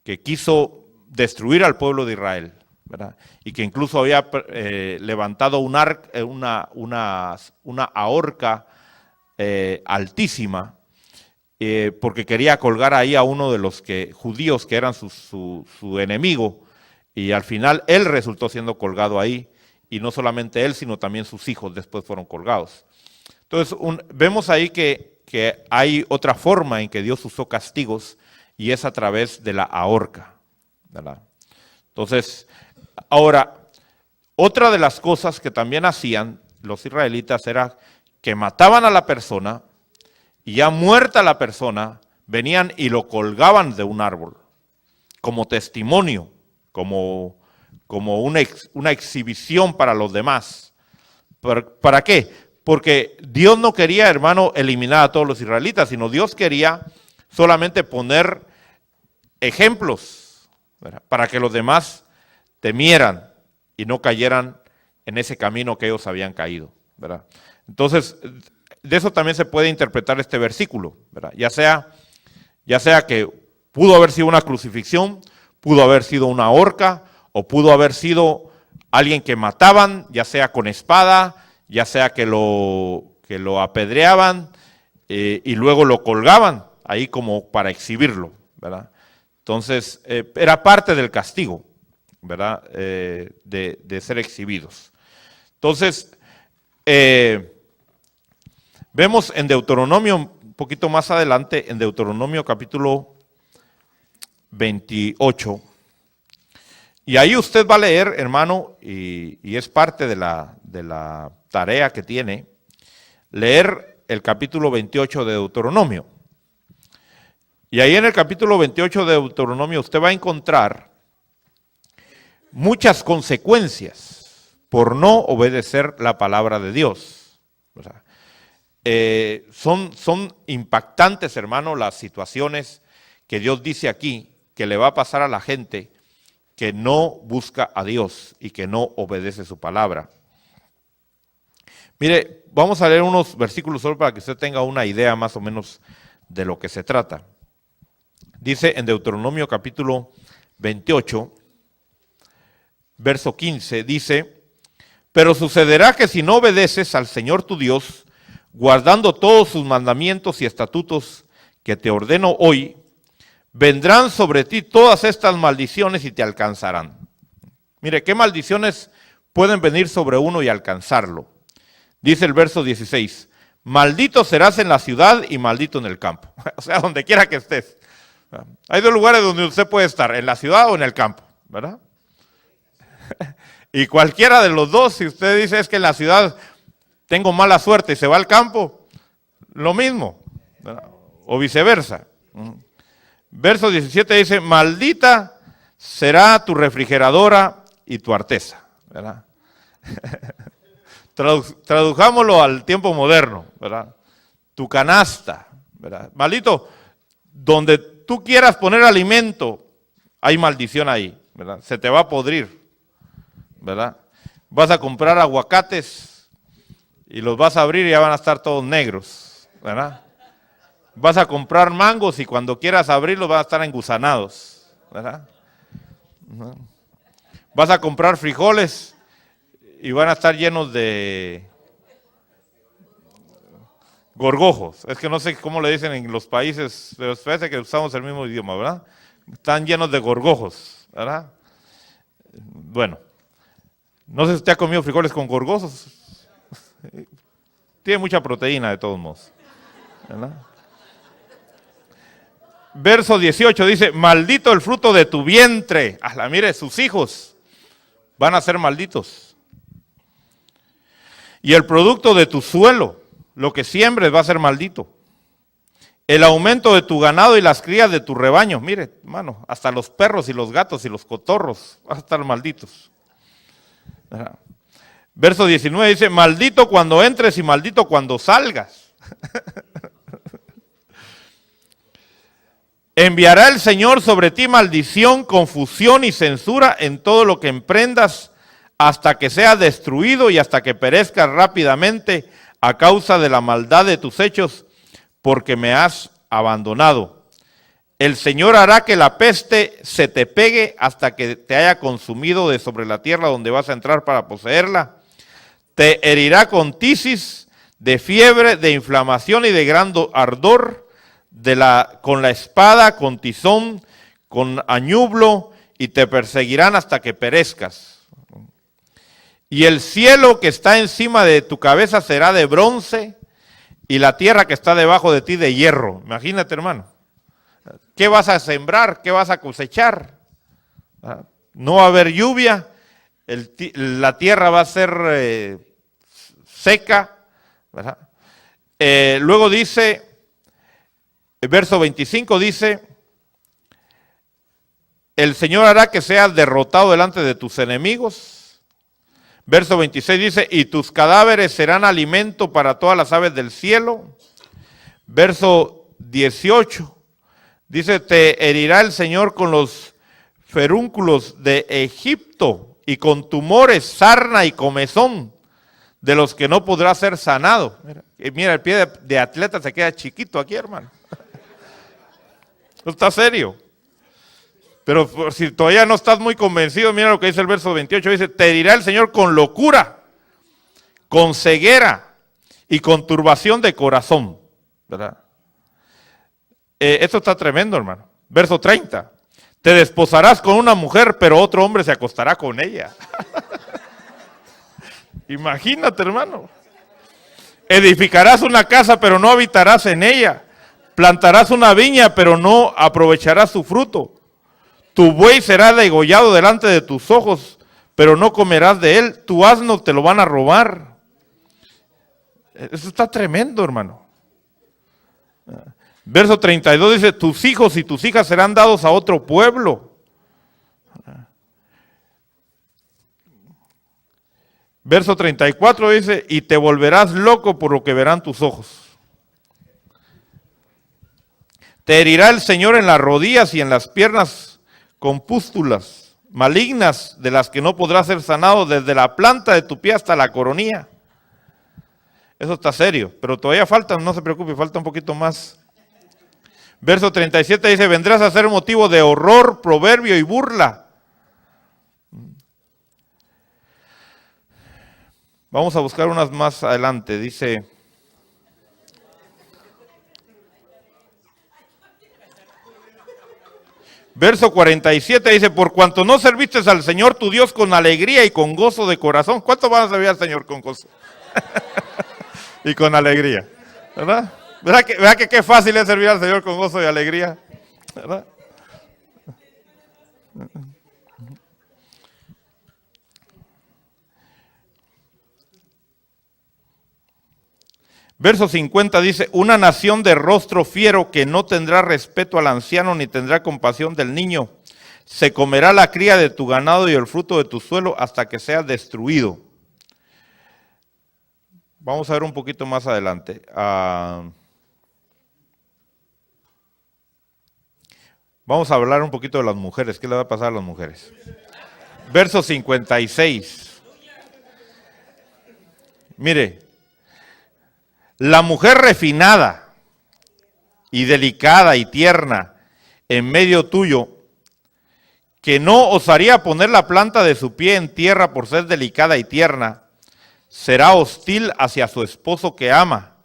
que quiso destruir al pueblo de Israel, ¿verdad? Y que incluso había levantado una ahorca altísima, porque quería colgar ahí a uno de los judíos que eran su enemigo, y al final él resultó siendo colgado ahí, y no solamente él, sino también sus hijos después fueron colgados. Entonces vemos ahí que hay otra forma en que Dios usó castigos, y es a través de la ahorca, ¿verdad? Entonces, ahora, otra de las cosas que también hacían los israelitas era que mataban a la persona, y ya muerta la persona, venían y lo colgaban de un árbol, como testimonio, como una exhibición para los demás. ¿Para qué? Porque Dios no quería, hermano, eliminar a todos los israelitas, sino Dios quería solamente poner ejemplos, ¿verdad? Para que los demás temieran y no cayeran en ese camino que ellos habían caído, ¿verdad? Entonces, de eso también se puede interpretar este versículo, ¿verdad? Ya sea que pudo haber sido una crucifixión, Pudo haber sido una horca o pudo haber sido alguien que mataban, ya sea con espada, ya sea que lo apedreaban y luego lo colgaban ahí como para exhibirlo, ¿verdad? Entonces, era parte del castigo, ¿verdad? De ser exhibidos. Entonces, vemos en Deuteronomio, un poquito más adelante, en Deuteronomio capítulo 28, y ahí usted va a leer, hermano, y es parte de la tarea que tiene, leer el capítulo 28 de Deuteronomio. Y ahí en el capítulo 28 de Deuteronomio usted va a encontrar muchas consecuencias por no obedecer la palabra de Dios. O sea, son impactantes, hermano, las situaciones que Dios dice aquí que le va a pasar a la gente que no busca a Dios y que no obedece su palabra. Mire, vamos a leer unos versículos solo para que usted tenga una idea más o menos de lo que se trata. Dice en Deuteronomio capítulo 28, verso 15, dice: pero sucederá que si no obedeces al Señor tu Dios, guardando todos sus mandamientos y estatutos que te ordeno hoy, vendrán sobre ti todas estas maldiciones y te alcanzarán. Mire, ¿qué maldiciones pueden venir sobre uno y alcanzarlo? Dice el verso 16, maldito serás en la ciudad y maldito en el campo. O sea, donde quiera que estés. Hay dos lugares donde usted puede estar, en la ciudad o en el campo, ¿verdad? Y cualquiera de los dos, si usted dice es que en la ciudad tengo mala suerte y se va al campo, lo mismo, ¿verdad? O viceversa. Verso 17 dice, maldita será tu refrigeradora y tu artesa, ¿verdad? Tradujámoslo al tiempo moderno, ¿verdad? Tu canasta, ¿verdad? Maldito, donde tú quieras poner alimento, hay maldición ahí, ¿verdad? Se te va a podrir, ¿verdad? Vas a comprar aguacates y los vas a abrir y ya van a estar todos negros, ¿verdad? Vas a comprar mangos y cuando quieras abrirlos van a estar engusanados, ¿verdad? Vas a comprar frijoles y van a estar llenos de gorgojos. Es que no sé cómo le dicen en los países, pero parece que usamos el mismo idioma, ¿verdad? Están llenos de gorgojos, ¿verdad? Bueno, no sé si usted ha comido frijoles con gorgojos. Tiene mucha proteína de todos modos, ¿verdad? Verso 18 dice, maldito el fruto de tu vientre. Mire, sus hijos van a ser malditos. Y el producto de tu suelo, lo que siembres va a ser maldito. El aumento de tu ganado y las crías de tu rebaño. Mire, hermano, hasta los perros y los gatos y los cotorros van a estar malditos. Verso 19 dice, maldito cuando entres y maldito cuando salgas. Enviará el Señor sobre ti maldición, confusión y censura en todo lo que emprendas, hasta que sea destruido y hasta que perezcas rápidamente a causa de la maldad de tus hechos, porque me has abandonado. El Señor hará que la peste se te pegue hasta que te haya consumido de sobre la tierra donde vas a entrar para poseerla. Te herirá con tisis, de fiebre, de inflamación y de gran ardor, con la espada, con tizón, con añublo, y te perseguirán hasta que perezcas. Y el cielo que está encima de tu cabeza será de bronce, y la tierra que está debajo de ti de hierro. Imagínate, hermano. ¿Qué vas a sembrar? ¿Qué vas a cosechar? No va a haber lluvia, la tierra va a ser seca, ¿verdad? Luego dice, el verso 25 dice, el Señor hará que seas derrotado delante de tus enemigos. Verso 26 dice, y tus cadáveres serán alimento para todas las aves del cielo. Verso 18 dice, te herirá el Señor con los ferúnculos de Egipto y con tumores, sarna y comezón, de los que no podrá ser sanado. Mira, el pie de atleta se queda chiquito aquí, hermano. Esto está serio. Pero si todavía no estás muy convencido, mira lo que dice el verso 28, dice, te dirá el Señor con locura, con ceguera y con turbación de corazón, ¿verdad? Esto está tremendo, hermano. Verso 30, te desposarás con una mujer, pero otro hombre se acostará con ella. Imagínate, hermano. Edificarás una casa, pero no habitarás en ella. Plantarás una viña, pero no aprovecharás su fruto. Tu buey será degollado delante de tus ojos, pero no comerás de él. Tu asno te lo van a robar. Eso está tremendo, hermano. Verso 32 dice, tus hijos y tus hijas serán dados a otro pueblo. Verso 34 dice, y te volverás loco por lo que verán tus ojos. Te herirá el Señor en las rodillas y en las piernas con pústulas malignas, de las que no podrás ser sanado desde la planta de tu pie hasta la coronilla. Eso está serio, pero todavía falta, no se preocupe, falta un poquito más. Verso 37 dice, vendrás a ser motivo de horror, proverbio y burla. Vamos a buscar unas más adelante, dice... Verso 47 dice, por cuanto no serviste al Señor tu Dios con alegría y con gozo de corazón. ¿Cuánto van a servir al Señor con gozo? Y con alegría, ¿verdad? ¿Verdad que qué fácil es servir al Señor con gozo y alegría? ¿Verdad? Verso 50 dice, una nación de rostro fiero que no tendrá respeto al anciano ni tendrá compasión del niño. Se comerá la cría de tu ganado y el fruto de tu suelo hasta que sea destruido. Vamos a ver un poquito más adelante. Vamos a hablar un poquito de las mujeres. ¿Qué le va a pasar a las mujeres? Verso 56. Mire. La mujer refinada y delicada y tierna en medio tuyo, que no osaría poner la planta de su pie en tierra por ser delicada y tierna, será hostil hacia su esposo que ama,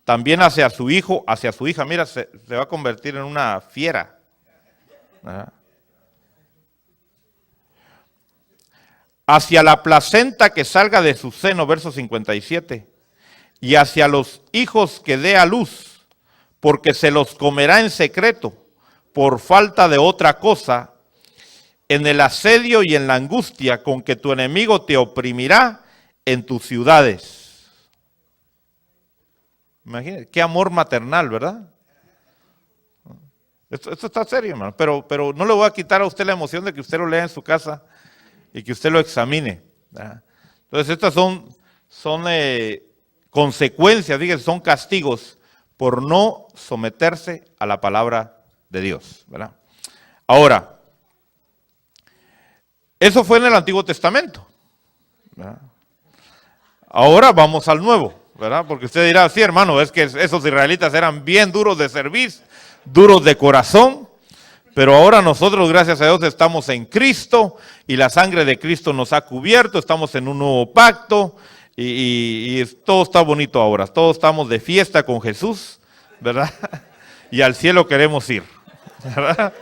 también hacia su hijo, hacia su hija. Mira, se va a convertir en una fiera. ¿Verdad? Hacia la placenta que salga de su seno, verso 57. Y hacia los hijos que dé a luz, porque se los comerá en secreto, por falta de otra cosa, en el asedio y en la angustia con que tu enemigo te oprimirá en tus ciudades. Imagínate, qué amor maternal, ¿verdad? Esto está serio, hermano, pero no le voy a quitar a usted la emoción de que usted lo lea en su casa y que usted lo examine, ¿verdad? Entonces estas son consecuencias, fíjense, son castigos por no someterse a la palabra de Dios, ¿verdad? Ahora, eso fue en el Antiguo Testamento, ¿verdad? Ahora vamos al Nuevo, ¿verdad? Porque usted dirá, sí, hermano, es que esos israelitas eran bien duros de servicio, duros de corazón, pero ahora nosotros, gracias a Dios, estamos en Cristo y la sangre de Cristo nos ha cubierto, estamos en un nuevo pacto. Y todo está bonito ahora, todos estamos de fiesta con Jesús, ¿verdad? Y al cielo queremos ir, ¿verdad?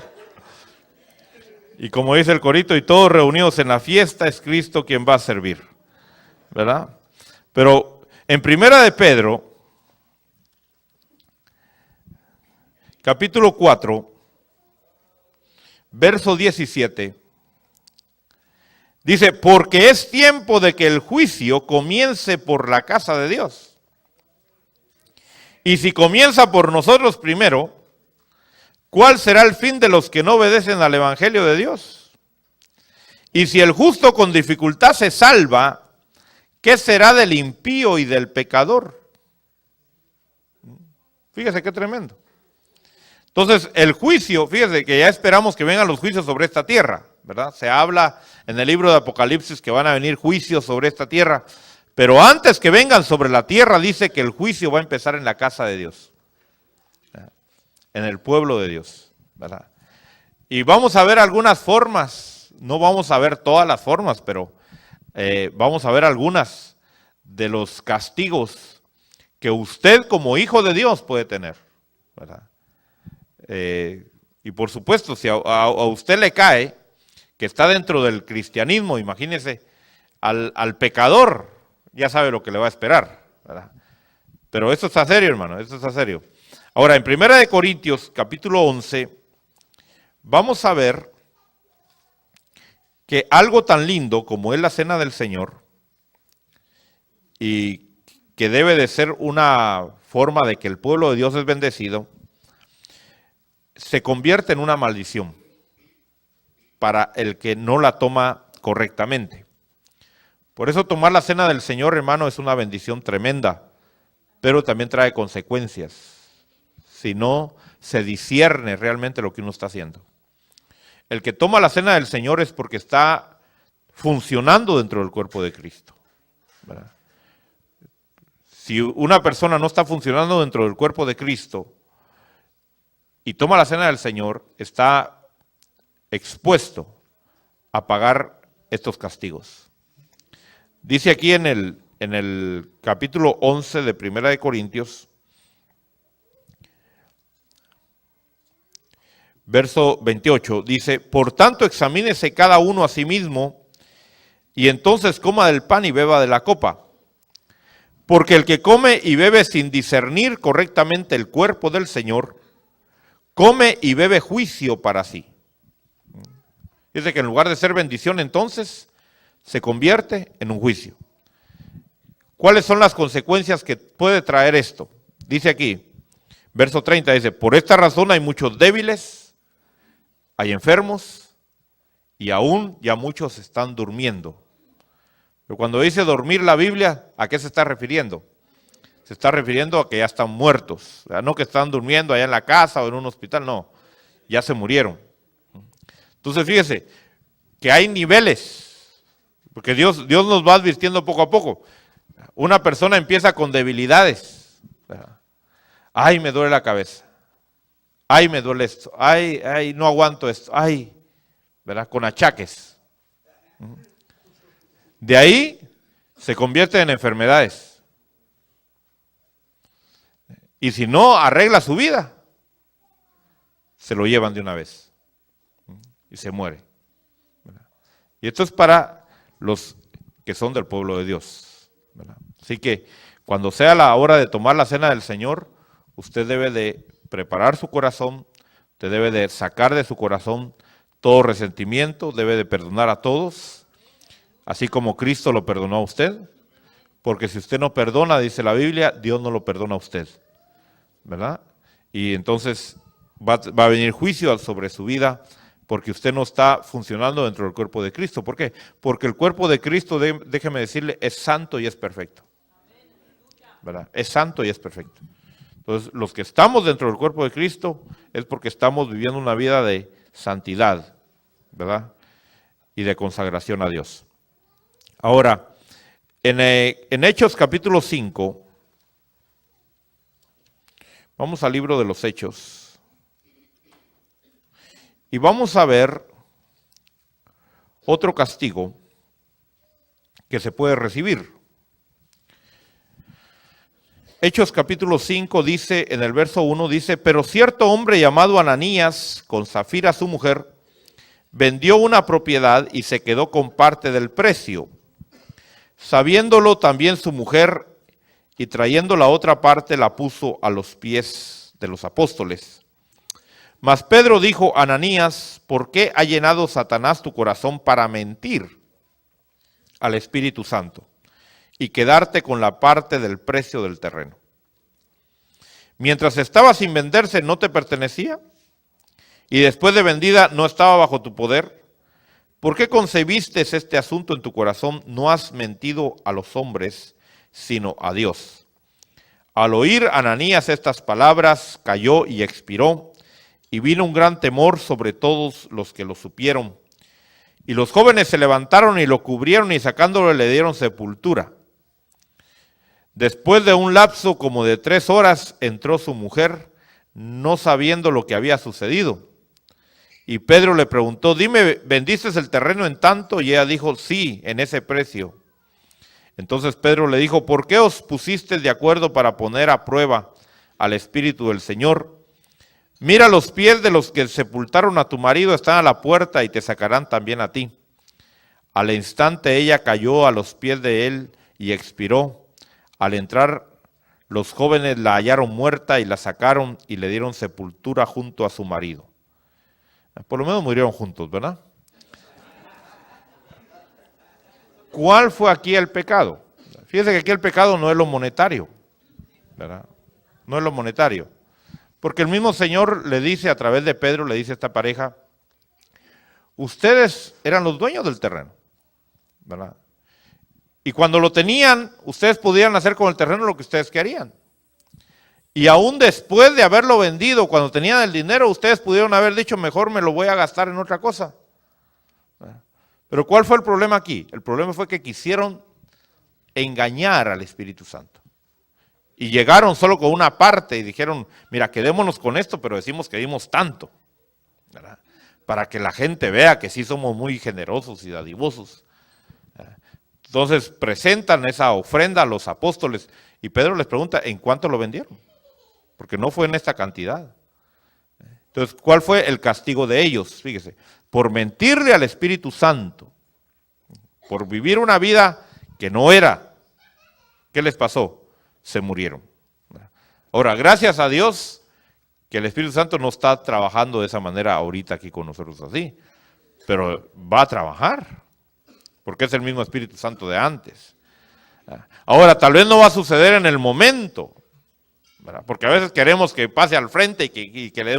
Y como dice el corito, y todos reunidos en la fiesta, es Cristo quien va a servir, ¿verdad? Pero en Primera de Pedro, capítulo 4, verso 17, dice, porque es tiempo de que el juicio comience por la casa de Dios. Y si comienza por nosotros primero, ¿cuál será el fin de los que no obedecen al Evangelio de Dios? Y si el justo con dificultad se salva, ¿qué será del impío y del pecador? Fíjese qué tremendo. Entonces, el juicio, fíjese que ya esperamos que vengan los juicios sobre esta tierra, ¿verdad? Se habla en el libro de Apocalipsis que van a venir juicios sobre esta tierra, pero antes que vengan sobre la tierra dice que el juicio va a empezar en la casa de Dios, ¿verdad? En el pueblo de Dios, ¿verdad? Y vamos a ver algunas formas, no vamos a ver todas las formas, pero vamos a ver algunas de los castigos que usted como hijo de Dios puede tener, ¿verdad? Y por supuesto, si a usted le cae, que está dentro del cristianismo, imagínese, al pecador, ya sabe lo que le va a esperar, ¿verdad? Pero esto está serio, hermano, esto está serio. Ahora, en 1 Corintios, capítulo 11, vamos a ver que algo tan lindo como es la cena del Señor, y que debe de ser una forma de que el pueblo de Dios es bendecido, se convierte en una maldición para el que no la toma correctamente. Por eso tomar la cena del Señor, hermano, es una bendición tremenda, pero también trae consecuencias, si no se discierne realmente lo que uno está haciendo. El que toma la cena del Señor es porque está funcionando dentro del cuerpo de Cristo, ¿verdad? Si una persona no está funcionando dentro del cuerpo de Cristo y toma la cena del Señor, está expuesto a pagar estos castigos. Dice aquí en el capítulo 11 de 1 Corintios, verso 28, dice: por tanto examínese cada uno a sí mismo, y entonces coma del pan y beba de la copa. Porque el que come y bebe sin discernir correctamente el cuerpo del Señor, come y bebe juicio para sí. Dice que en lugar de ser bendición, entonces se convierte en un juicio. ¿Cuáles son las consecuencias que puede traer esto? Dice aquí, verso 30, dice: por esta razón hay muchos débiles, hay enfermos, y aún ya muchos están durmiendo. Pero cuando dice dormir la Biblia, ¿a qué se está refiriendo? Se está refiriendo a que ya están muertos, ¿verdad? No que están durmiendo allá en la casa o en un hospital, no, ya se murieron. Entonces fíjese que hay niveles, porque Dios nos va advirtiendo poco a poco. Una persona empieza con debilidades, ¿verdad? Ay, me duele la cabeza, ay, me duele esto, ay, no aguanto esto, ay, ¿verdad? Con achaques. De ahí se convierte en enfermedades. Y si no arregla su vida, se lo llevan de una vez y se muere. Y esto es para los que son del pueblo de Dios, ¿verdad? Así que cuando sea la hora de tomar la cena del Señor, usted debe de preparar su corazón, usted debe de sacar de su corazón todo resentimiento, debe de perdonar a todos, así como Cristo lo perdonó a usted, porque si usted no perdona, dice la Biblia, Dios no lo perdona a usted, ¿verdad? Y entonces va a venir juicio sobre su vida, porque usted no está funcionando dentro del cuerpo de Cristo. ¿Por qué? Porque el cuerpo de Cristo, déjeme decirle, es santo y es perfecto, ¿verdad? Es santo y es perfecto. Entonces, los que estamos dentro del cuerpo de Cristo es porque estamos viviendo una vida de santidad, ¿verdad? Y de consagración a Dios. Ahora, en Hechos capítulo 5, vamos al libro de los Hechos, y vamos a ver otro castigo que se puede recibir. Hechos capítulo 5 dice, en el verso 1 dice: pero cierto hombre llamado Ananías, con Zafira su mujer, vendió una propiedad y se quedó con parte del precio. Sabiéndolo también su mujer, y trayendo la otra parte la puso a los pies de los apóstoles. Mas Pedro dijo: Ananías, ¿por qué ha llenado Satanás tu corazón para mentir al Espíritu Santo y quedarte con la parte del precio del terreno? Mientras estaba sin venderse, ¿no te pertenecía? Y después de vendida, ¿no estaba bajo tu poder? ¿Por qué concebiste este asunto en tu corazón? No has mentido a los hombres, sino a Dios. Al oír Ananías estas palabras, cayó y expiró, y vino un gran temor sobre todos los que lo supieron. Y los jóvenes se levantaron y lo cubrieron, y sacándolo le dieron sepultura. Después de un lapso como de 3 horas, entró su mujer, no sabiendo lo que había sucedido. Y Pedro le preguntó, dime, ¿vendiste el terreno en tanto? Y ella dijo, sí, en ese precio. Entonces Pedro le dijo, ¿por qué os pusiste de acuerdo para poner a prueba al Espíritu del Señor? Mira, los pies de los que sepultaron a tu marido están a la puerta y te sacarán también a ti. Al instante ella cayó a los pies de él y expiró. Al entrar, los jóvenes la hallaron muerta y la sacaron y le dieron sepultura junto a su marido. Por lo menos murieron juntos, ¿verdad? ¿Cuál fue aquí el pecado? Fíjense que aquí el pecado no es lo monetario, ¿verdad? No es lo monetario. Porque el mismo Señor le dice a través de Pedro, le dice a esta pareja, ustedes eran los dueños del terreno, ¿verdad? Y cuando lo tenían, ustedes podían hacer con el terreno lo que ustedes querían. Y aún después de haberlo vendido, cuando tenían el dinero, ustedes pudieron haber dicho, mejor me lo voy a gastar en otra cosa. Pero ¿cuál fue el problema aquí? El problema fue que quisieron engañar al Espíritu Santo. Y llegaron solo con una parte y dijeron, mira, quedémonos con esto, pero decimos que dimos tanto, ¿verdad? Para que la gente vea que sí somos muy generosos y dadivosos. Entonces presentan esa ofrenda a los apóstoles y Pedro les pregunta, ¿en cuánto lo vendieron? Porque no fue en esta cantidad. Entonces, ¿cuál fue el castigo de ellos? Fíjese, por mentirle al Espíritu Santo, por vivir una vida que no era. ¿Qué les pasó? Se murieron. Ahora, gracias a Dios que el Espíritu Santo no está trabajando de esa manera ahorita aquí con nosotros así, pero va a trabajar, porque es el mismo Espíritu Santo de antes. Ahora, tal vez no va a suceder en el momento, ¿verdad? Porque a veces queremos que pase al frente y que le dé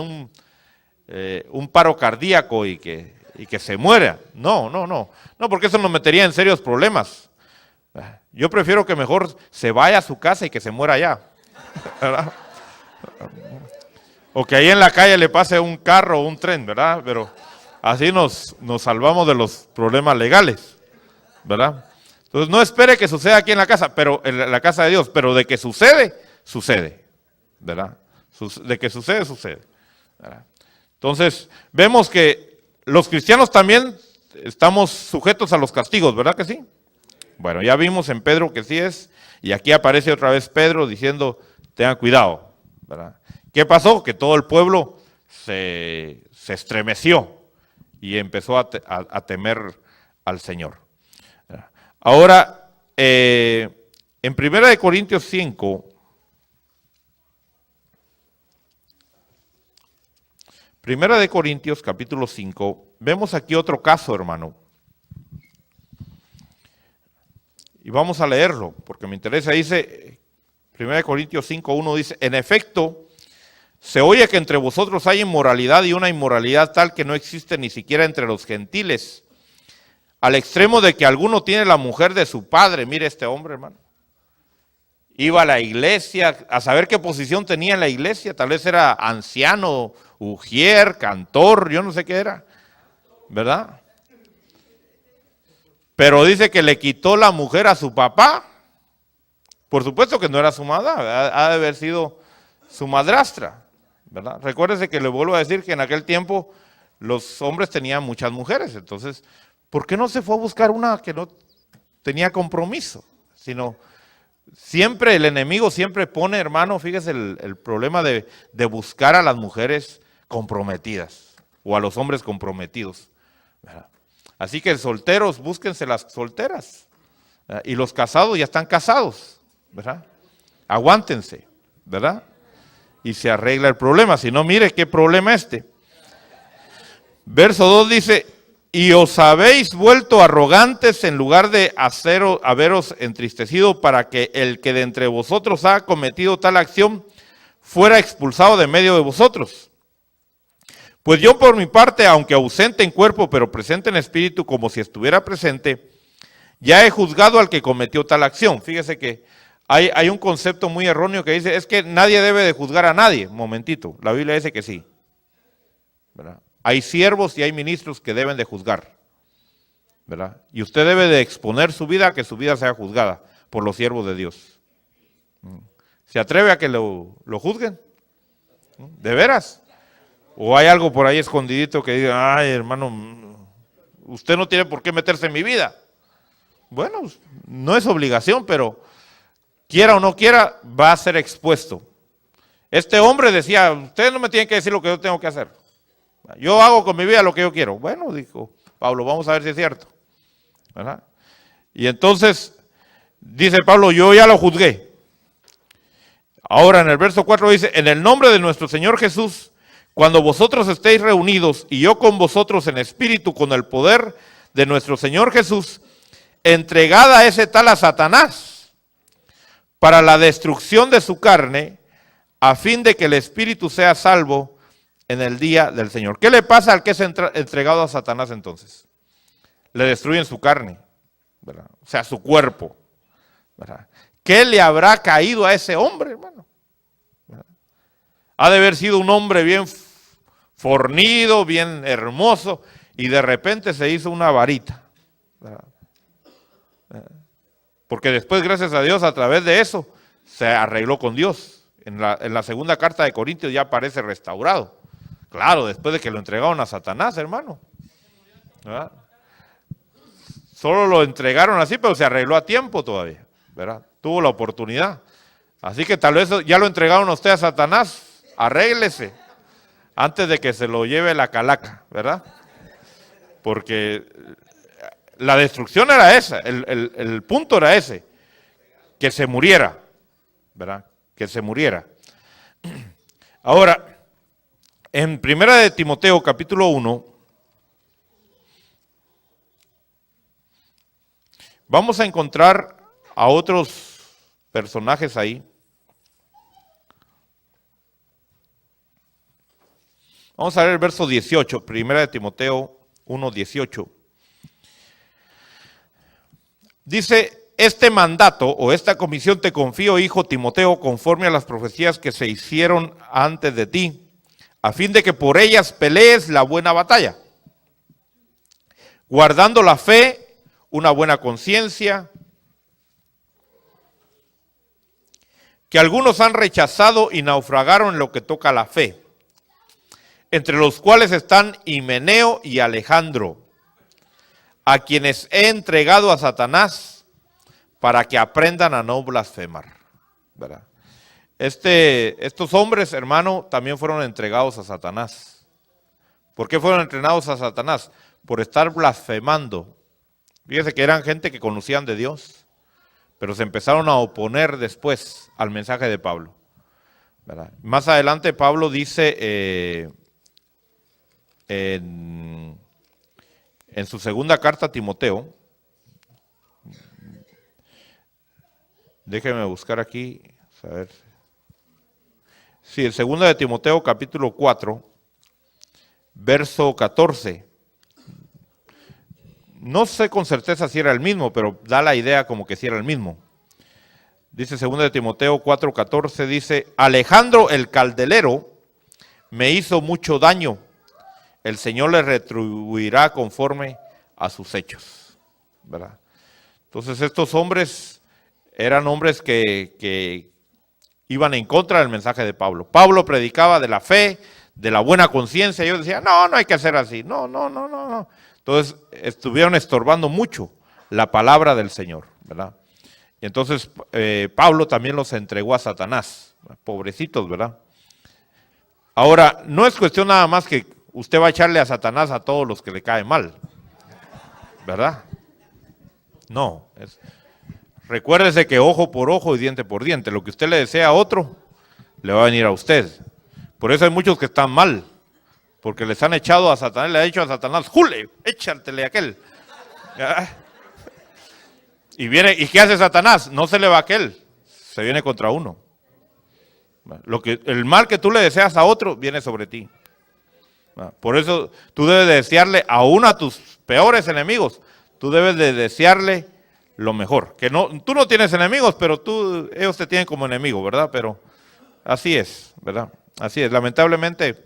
un paro cardíaco y que se muera. No, porque eso nos metería en serios problemas. Yo prefiero que mejor se vaya a su casa y que se muera allá, ¿verdad? O que ahí en la calle le pase un carro o un tren, ¿verdad? Pero así nos salvamos de los problemas legales, ¿verdad? Entonces no espere que suceda aquí en la casa, pero en la casa de Dios, pero de que sucede, sucede, ¿verdad? De que sucede, sucede, ¿verdad? Entonces vemos que los cristianos también estamos sujetos a los castigos, ¿verdad que sí? Bueno, ya vimos en Pedro que sí es, y aquí aparece otra vez Pedro diciendo, tengan cuidado, ¿verdad? ¿Qué pasó? Que todo el pueblo se estremeció y empezó a temer al Señor. Ahora, en 1 Corintios 5, Primera de Corintios capítulo 5, vemos aquí otro caso, hermano. Y vamos a leerlo, porque me interesa. Dice, 1 Corintios 5:1 dice, en efecto, se oye que entre vosotros hay inmoralidad y una inmoralidad tal que no existe ni siquiera entre los gentiles, al extremo de que alguno tiene la mujer de su padre. Mire este hombre, hermano. Iba a la iglesia, a saber qué posición tenía en la iglesia, tal vez era anciano, ujier, cantor, yo no sé qué era, ¿verdad? Pero dice que le quitó la mujer a su papá. Por supuesto que no era su madre, ha de haber sido su madrastra, ¿verdad? Recuérdese que le vuelvo a decir que en aquel tiempo los hombres tenían muchas mujeres. Entonces, ¿por qué no se fue a buscar una que no tenía compromiso? Sino, siempre el enemigo siempre pone, hermano, fíjese el problema de buscar a las mujeres comprometidas o a los hombres comprometidos, ¿verdad? Así que solteros, búsquense las solteras. Y los casados ya están casados, ¿verdad? Aguántense, ¿verdad? Y se arregla el problema. Si no, mire qué problema este. Verso 2 dice, y os habéis vuelto arrogantes en lugar de haberos entristecido para que el que de entre vosotros ha cometido tal acción fuera expulsado de medio de vosotros. Pues yo por mi parte, aunque ausente en cuerpo, pero presente en espíritu, como si estuviera presente, ya he juzgado al que cometió tal acción. Fíjese que hay un concepto muy erróneo que dice, es que nadie debe de juzgar a nadie. Momentito, la Biblia dice que sí, ¿verdad? Hay siervos y hay ministros que deben de juzgar, ¿verdad? Y usted debe de exponer su vida a que su vida sea juzgada por los siervos de Dios. ¿Se atreve a que lo juzguen? ¿De veras? O hay algo por ahí escondidito que diga, ay hermano, usted no tiene por qué meterse en mi vida. Bueno, no es obligación, pero quiera o no quiera, va a ser expuesto. Este hombre decía, ustedes no me tienen que decir lo que yo tengo que hacer. Yo hago con mi vida lo que yo quiero. Bueno, dijo Pablo, vamos a ver si es cierto. ¿Verdad? Y entonces, dice Pablo, yo ya lo juzgué. Ahora en el verso 4 dice, en el nombre de nuestro Señor Jesús, cuando vosotros estéis reunidos y yo con vosotros en espíritu, con el poder de nuestro Señor Jesús, entregad a ese tal a Satanás para la destrucción de su carne, a fin de que el espíritu sea salvo en el día del Señor. ¿Qué le pasa al que es entregado a Satanás entonces? Le destruyen su carne, ¿verdad? O sea, su cuerpo, ¿verdad? ¿Qué le habrá caído a ese hombre, hermano? ¿Verdad? Ha de haber sido un hombre bien fornido, bien hermoso, y de repente se hizo una varita, ¿verdad? Porque después, gracias a Dios, a través de eso, se arregló con Dios. En la segunda carta de Corintios ya aparece restaurado. Claro, después de que lo entregaron a Satanás, hermano. ¿Verdad? Solo lo entregaron así, pero se arregló a tiempo todavía, ¿verdad? Tuvo la oportunidad. Así que tal vez ya lo entregaron a usted a Satanás, arréglese, antes de que se lo lleve la calaca, ¿verdad? Porque la destrucción era esa, el punto era ese, que se muriera, ¿verdad? Que se muriera. Ahora, en 1 de Timoteo capítulo 1, vamos a encontrar a otros personajes ahí. Vamos a ver el verso 18, 1 de Timoteo 1, 18. Dice, este mandato o esta comisión te confío, hijo Timoteo, conforme a las profecías que se hicieron antes de ti, a fin de que por ellas pelees la buena batalla, guardando la fe, una buena conciencia, que algunos han rechazado y naufragaron en lo que toca a la fe, entre los cuales están Himeneo y Alejandro, a quienes he entregado a Satanás para que aprendan a no blasfemar, ¿verdad? Estos hombres, hermano, también fueron entregados a Satanás. ¿Por qué fueron entregados a Satanás? Por estar blasfemando. Fíjese que eran gente que conocían de Dios, pero se empezaron a oponer después al mensaje de Pablo, ¿verdad? Más adelante Pablo dice en su segunda carta a Timoteo, déjeme buscar aquí, a ver. Sí, en segunda de Timoteo capítulo 4, verso 14. No sé con certeza si era el mismo, pero da la idea como que si era el mismo. Dice segunda de Timoteo 4, 14, dice, Alejandro el caldelero me hizo mucho daño. El Señor le retribuirá conforme a sus hechos, ¿verdad? Entonces estos hombres eran hombres que iban en contra del mensaje de Pablo. Pablo predicaba de la fe, de la buena conciencia, y ellos decían, no, no hay que hacer así, no. Entonces estuvieron estorbando mucho la palabra del Señor, ¿verdad? Y entonces Pablo también los entregó a Satanás, pobrecitos, ¿verdad? Ahora, no es cuestión nada más que usted va a echarle a Satanás a todos los que le caen mal, ¿verdad? No, recuérdese que ojo por ojo y diente por diente. Lo que usted le desea a otro, le va a venir a usted. Por eso hay muchos que están mal, porque les han echado a Satanás, le ha dicho a Satanás, Jule, échatele a aquel. Y viene, ¿y qué hace Satanás? No se le va a aquel, se viene contra uno. El mal que tú le deseas a otro, viene sobre ti. Por eso tú debes desearle aún a tus peores enemigos, tú debes de desearle lo mejor. Que no, tú no tienes enemigos, pero ellos te tienen como enemigo, ¿verdad? Pero así es, ¿verdad? Así es. Lamentablemente,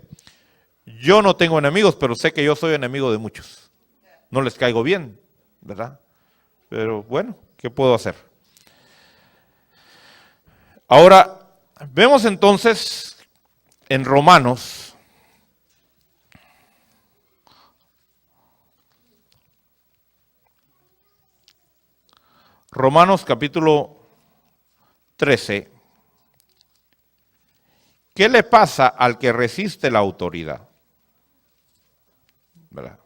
yo no tengo enemigos, pero sé que yo soy enemigo de muchos. No les caigo bien, ¿verdad? Pero bueno, ¿qué puedo hacer? Ahora, vemos entonces en Romanos, Romanos capítulo 13. ¿Qué le pasa al que resiste la autoridad? ¿Verdad?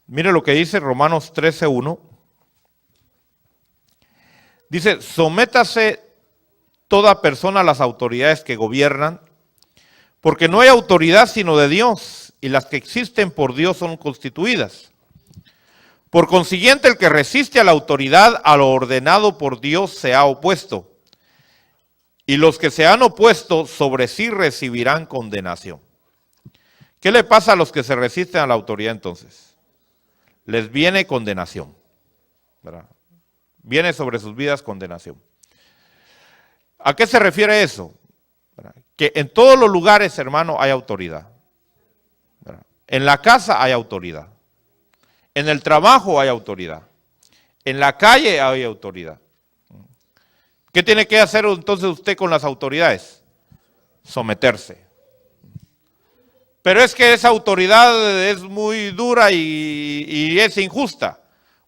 Mire lo que dice Romanos 13:1. Dice, sométase toda persona a las autoridades que gobiernan, porque no hay autoridad sino de Dios, y las que existen por Dios son constituidas. Por consiguiente, el que resiste a la autoridad, a lo ordenado por Dios, se ha opuesto. Y los que se han opuesto sobre sí recibirán condenación. ¿Qué le pasa a los que se resisten a la autoridad entonces? Les viene condenación, ¿verdad? Viene sobre sus vidas condenación. ¿A qué se refiere eso? ¿Verdad? Que en todos los lugares, hermano, hay autoridad. ¿Verdad? En la casa hay autoridad. En el trabajo hay autoridad. En la calle hay autoridad. ¿Qué tiene que hacer entonces usted con las autoridades? Someterse. Pero es que esa autoridad es muy dura y es injusta.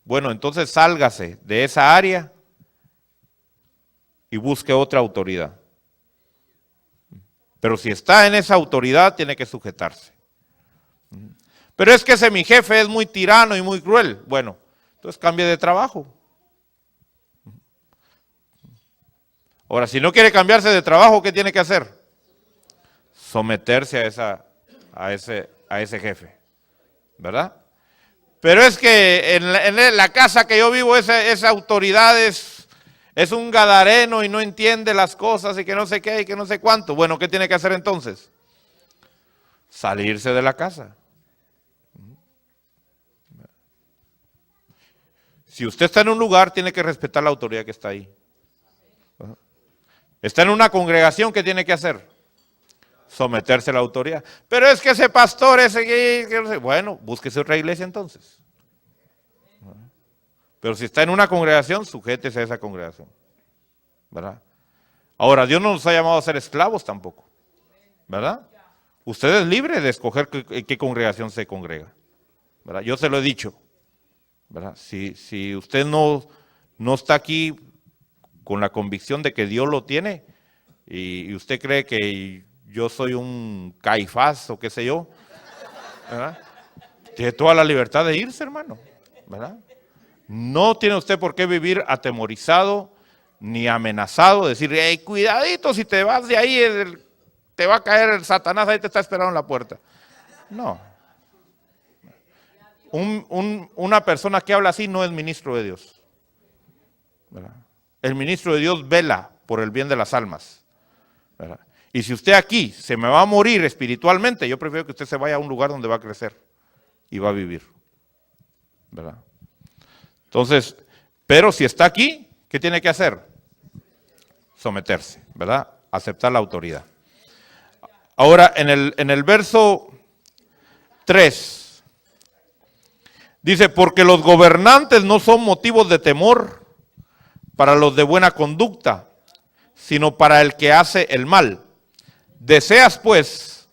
Bueno, entonces sálgase de esa área y busque otra autoridad. Pero si está en esa autoridad, tiene que sujetarse. Pero es que mi jefe es muy tirano y muy cruel. Bueno, entonces cambie de trabajo. Ahora, si no quiere cambiarse de trabajo, ¿qué tiene que hacer? Someterse a ese jefe, ¿verdad? Pero es que en la casa que yo vivo, esa autoridad es un gadareno y no entiende las cosas y que no sé qué y que no sé cuánto. Bueno, ¿qué tiene que hacer entonces? Salirse de la casa. Si usted está en un lugar, tiene que respetar la autoridad que está ahí. Está en una congregación, ¿qué tiene que hacer? Someterse a la autoridad. Pero es que ese pastor, bueno, búsquese otra iglesia entonces. Pero si está en una congregación, sujétese a esa congregación. ¿Verdad? Ahora, Dios no nos ha llamado a ser esclavos tampoco. ¿Verdad? Usted es libre de escoger qué congregación se congrega. ¿Verdad? Yo se lo he dicho. ¿Verdad? Si usted no está aquí con la convicción de que Dios lo tiene y usted cree que yo soy un Caifás o qué sé yo, ¿verdad? Tiene toda la libertad de irse, hermano, ¿verdad? No tiene usted por qué vivir atemorizado ni amenazado, decir, hey, cuidadito, si te vas de ahí, te va a caer el Satanás, ahí te está esperando en la puerta. No. Una persona que habla así no es ministro de Dios, ¿verdad? El ministro de Dios vela por el bien de las almas, ¿verdad? Y si usted aquí se me va a morir espiritualmente, yo prefiero que usted se vaya a un lugar donde va a crecer y va a vivir, ¿verdad? Entonces, pero si está aquí, ¿qué tiene que hacer? Someterse, ¿verdad? Aceptar la autoridad. Ahora, en el verso 3, dice, porque los gobernantes no son motivos de temor para los de buena conducta, sino para el que hace el mal. Deseas, pues,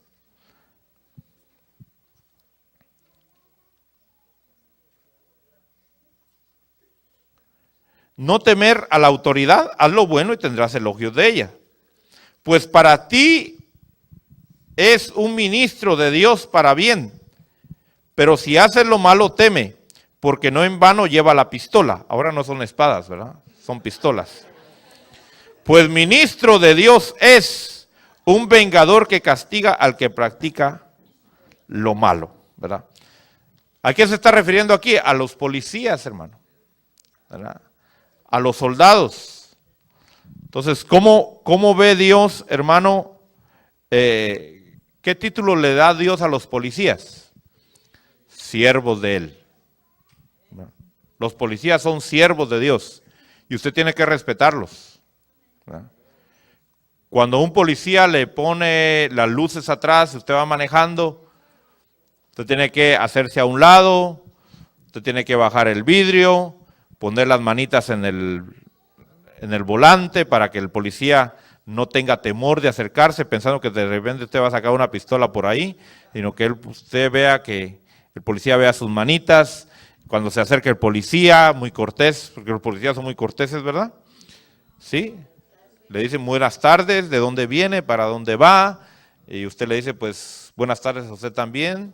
no temer a la autoridad, haz lo bueno y tendrás elogios de ella. Pues para ti es un ministro de Dios para bien, pero si haces lo malo, teme, porque no en vano lleva la pistola. Ahora no son espadas, ¿verdad? Son pistolas. Pues ministro de Dios es un vengador que castiga al que practica lo malo, ¿verdad? ¿A qué se está refiriendo aquí? A los policías, hermano, ¿verdad? A los soldados. Entonces, ¿cómo ve Dios, hermano? ¿Qué título le da Dios a los policías? Siervos de Él. Los policías son siervos de Dios y usted tiene que respetarlos, ¿verdad? Cuando un policía le pone las luces atrás, usted va manejando, usted tiene que hacerse a un lado, usted tiene que bajar el vidrio, poner las manitas en el volante para que el policía no tenga temor de acercarse pensando que de repente usted va a sacar una pistola por ahí, sino que usted vea que el policía vea sus manitas. Cuando se acerca el policía, muy cortés, porque los policías son muy corteses, ¿verdad? ¿Sí? Le dicen buenas tardes, ¿de dónde viene? ¿Para dónde va? Y usted le dice, pues, buenas tardes a usted también,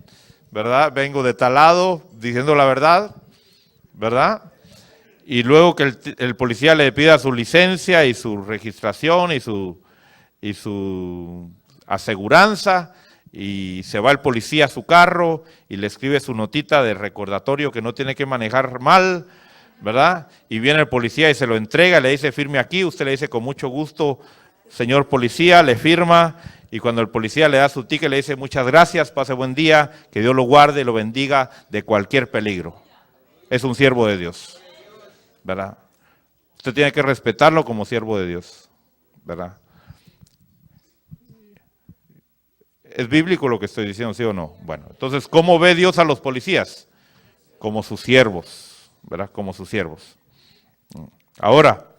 ¿verdad? Vengo de tal lado, diciendo la verdad, ¿verdad? Y luego que el policía le pida su licencia y su registración y su aseguranza, y se va el policía a su carro y le escribe su notita de recordatorio que no tiene que manejar mal, ¿verdad? Y viene el policía y se lo entrega, le dice firme aquí, usted le dice con mucho gusto, señor policía, le firma, y cuando el policía le da su ticket le dice muchas gracias, pase buen día, que Dios lo guarde y lo bendiga de cualquier peligro. Es un siervo de Dios, ¿verdad? Usted tiene que respetarlo como siervo de Dios, ¿verdad? ¿Es bíblico lo que estoy diciendo, sí o no? Bueno, entonces, ¿cómo ve Dios a los policías? Como sus siervos, ¿verdad? Como sus siervos. Ahora,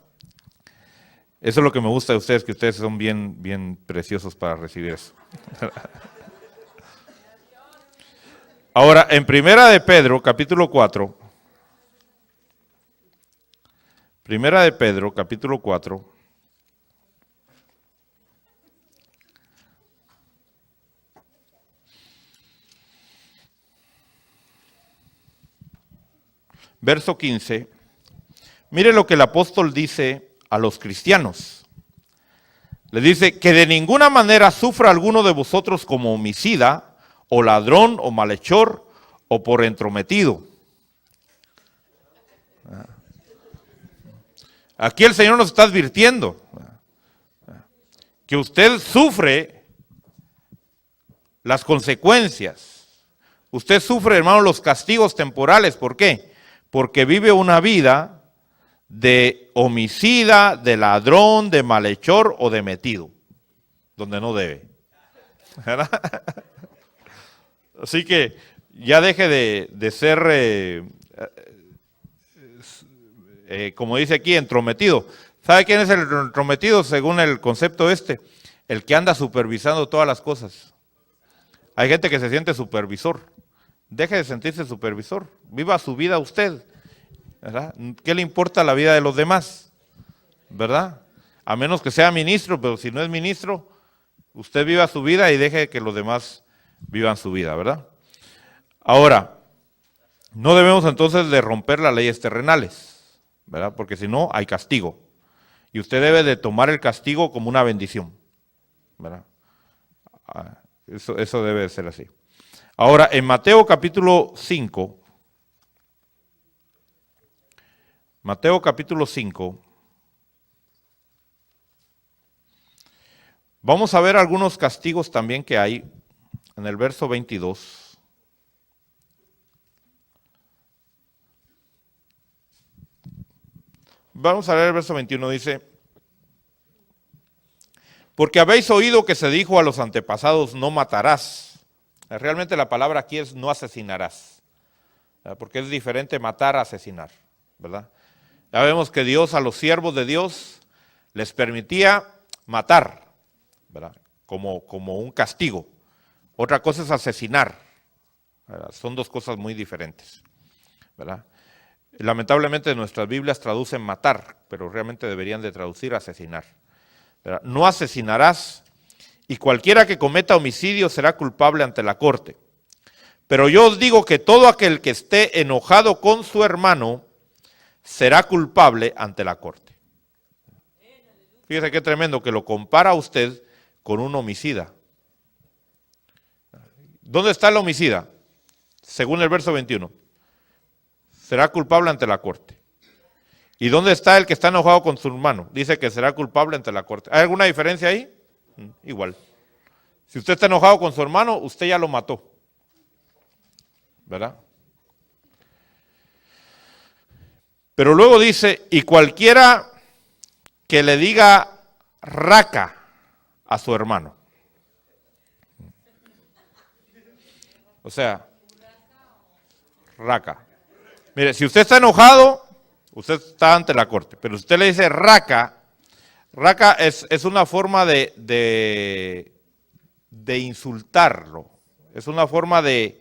eso es lo que me gusta de ustedes, que ustedes son bien, bien preciosos para recibir eso. Ahora, en Primera de Pedro, capítulo 4, Primera de Pedro, capítulo 4, verso 15, mire lo que el apóstol dice a los cristianos. Le dice que de ninguna manera sufra alguno de vosotros como homicida, o ladrón, o malhechor, o por entrometido. Aquí el Señor nos está advirtiendo que usted sufre las consecuencias. Usted sufre, hermano, los castigos temporales. ¿Por qué? Porque vive una vida de homicida, de ladrón, de malhechor o de metido, donde no debe. ¿Verdad? Así que ya deje de ser, como dice aquí, entrometido. ¿Sabe quién es el entrometido según el concepto este? El que anda supervisando todas las cosas. Hay gente que se siente supervisor. Deje de sentirse supervisor. Viva su vida usted, ¿verdad? ¿Qué le importa la vida de los demás? ¿Verdad? A menos que sea ministro, pero si no es ministro, usted viva su vida y deje que los demás vivan su vida, ¿verdad? Ahora, no debemos entonces de romper las leyes terrenales, ¿verdad? Porque si no, hay castigo. Y usted debe de tomar el castigo como una bendición, ¿verdad? Eso debe de ser así. Ahora, en Mateo capítulo 5, vamos a ver algunos castigos también que hay en el verso 22. Vamos a leer el verso 21, dice: porque habéis oído que se dijo a los antepasados, no matarás. Realmente la palabra aquí es no asesinarás, ¿verdad? Porque es diferente matar a asesinar, ¿verdad? Ya vemos que Dios a los siervos de Dios les permitía matar, ¿verdad? Como un castigo. Otra cosa es asesinar, ¿verdad? Son dos cosas muy diferentes, ¿verdad? Lamentablemente nuestras Biblias traducen matar, pero realmente deberían de traducir asesinar, ¿verdad? No asesinarás, y cualquiera que cometa homicidio será culpable ante la corte. Pero yo os digo que todo aquel que esté enojado con su hermano será culpable ante la corte. Fíjese qué tremendo que lo compara usted con un homicida. ¿Dónde está el homicida? Según el verso 21. Será culpable ante la corte. ¿Y dónde está el que está enojado con su hermano? Dice que será culpable ante la corte. ¿Hay alguna diferencia ahí? Igual. Si usted está enojado con su hermano, usted ya lo mató, ¿verdad? Pero luego dice, y cualquiera que le diga raca a su hermano. O sea, raca. Mire, si usted está enojado, usted está ante la corte, pero si usted le dice raca es una forma de insultarlo, es una forma de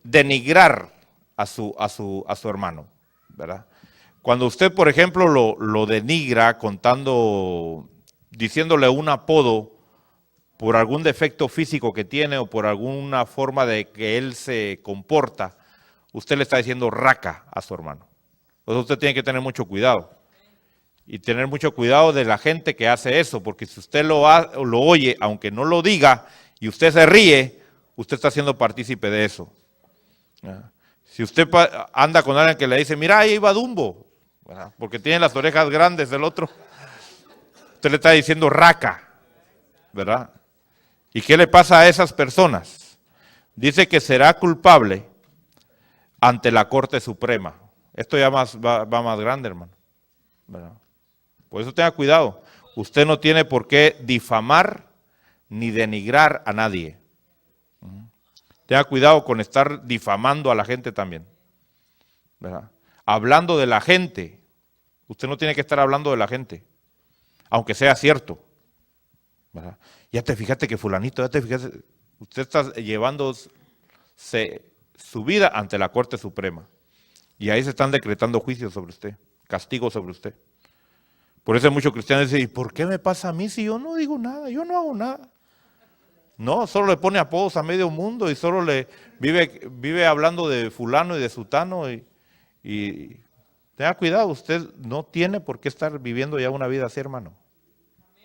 denigrar a su hermano, ¿verdad? Cuando usted, por ejemplo, lo denigra diciéndole un apodo por algún defecto físico que tiene o por alguna forma de que él se comporta, usted le está diciendo raca a su hermano. Entonces usted tiene que tener mucho cuidado. Y tener mucho cuidado de la gente que hace eso, porque si usted lo oye, aunque no lo diga, y usted se ríe, usted está siendo partícipe de eso. Si usted anda con alguien que le dice, mira, ahí va Dumbo, ¿verdad? Porque tiene las orejas grandes del otro, usted le está diciendo raca, ¿verdad? ¿Y qué le pasa a esas personas? Dice que será culpable ante la Corte Suprema. Esto ya va más grande, hermano, ¿verdad? Por eso tenga cuidado. Usted no tiene por qué difamar ni denigrar a nadie. Tenga cuidado con estar difamando a la gente también, ¿verdad? Hablando de la gente. Usted no tiene que estar hablando de la gente, aunque sea cierto, ¿verdad? Ya te fijaste que fulanito, ya te fijaste. Usted está llevándose su vida ante la Corte Suprema. Y ahí se están decretando juicios sobre usted, castigos sobre usted. Por eso muchos cristianos dicen, ¿y por qué me pasa a mí si yo no digo nada? Yo no hago nada. No, solo le pone apodos a medio mundo y solo le vive hablando de fulano y de sutano. Y tenga cuidado, usted no tiene por qué estar viviendo ya una vida así, hermano.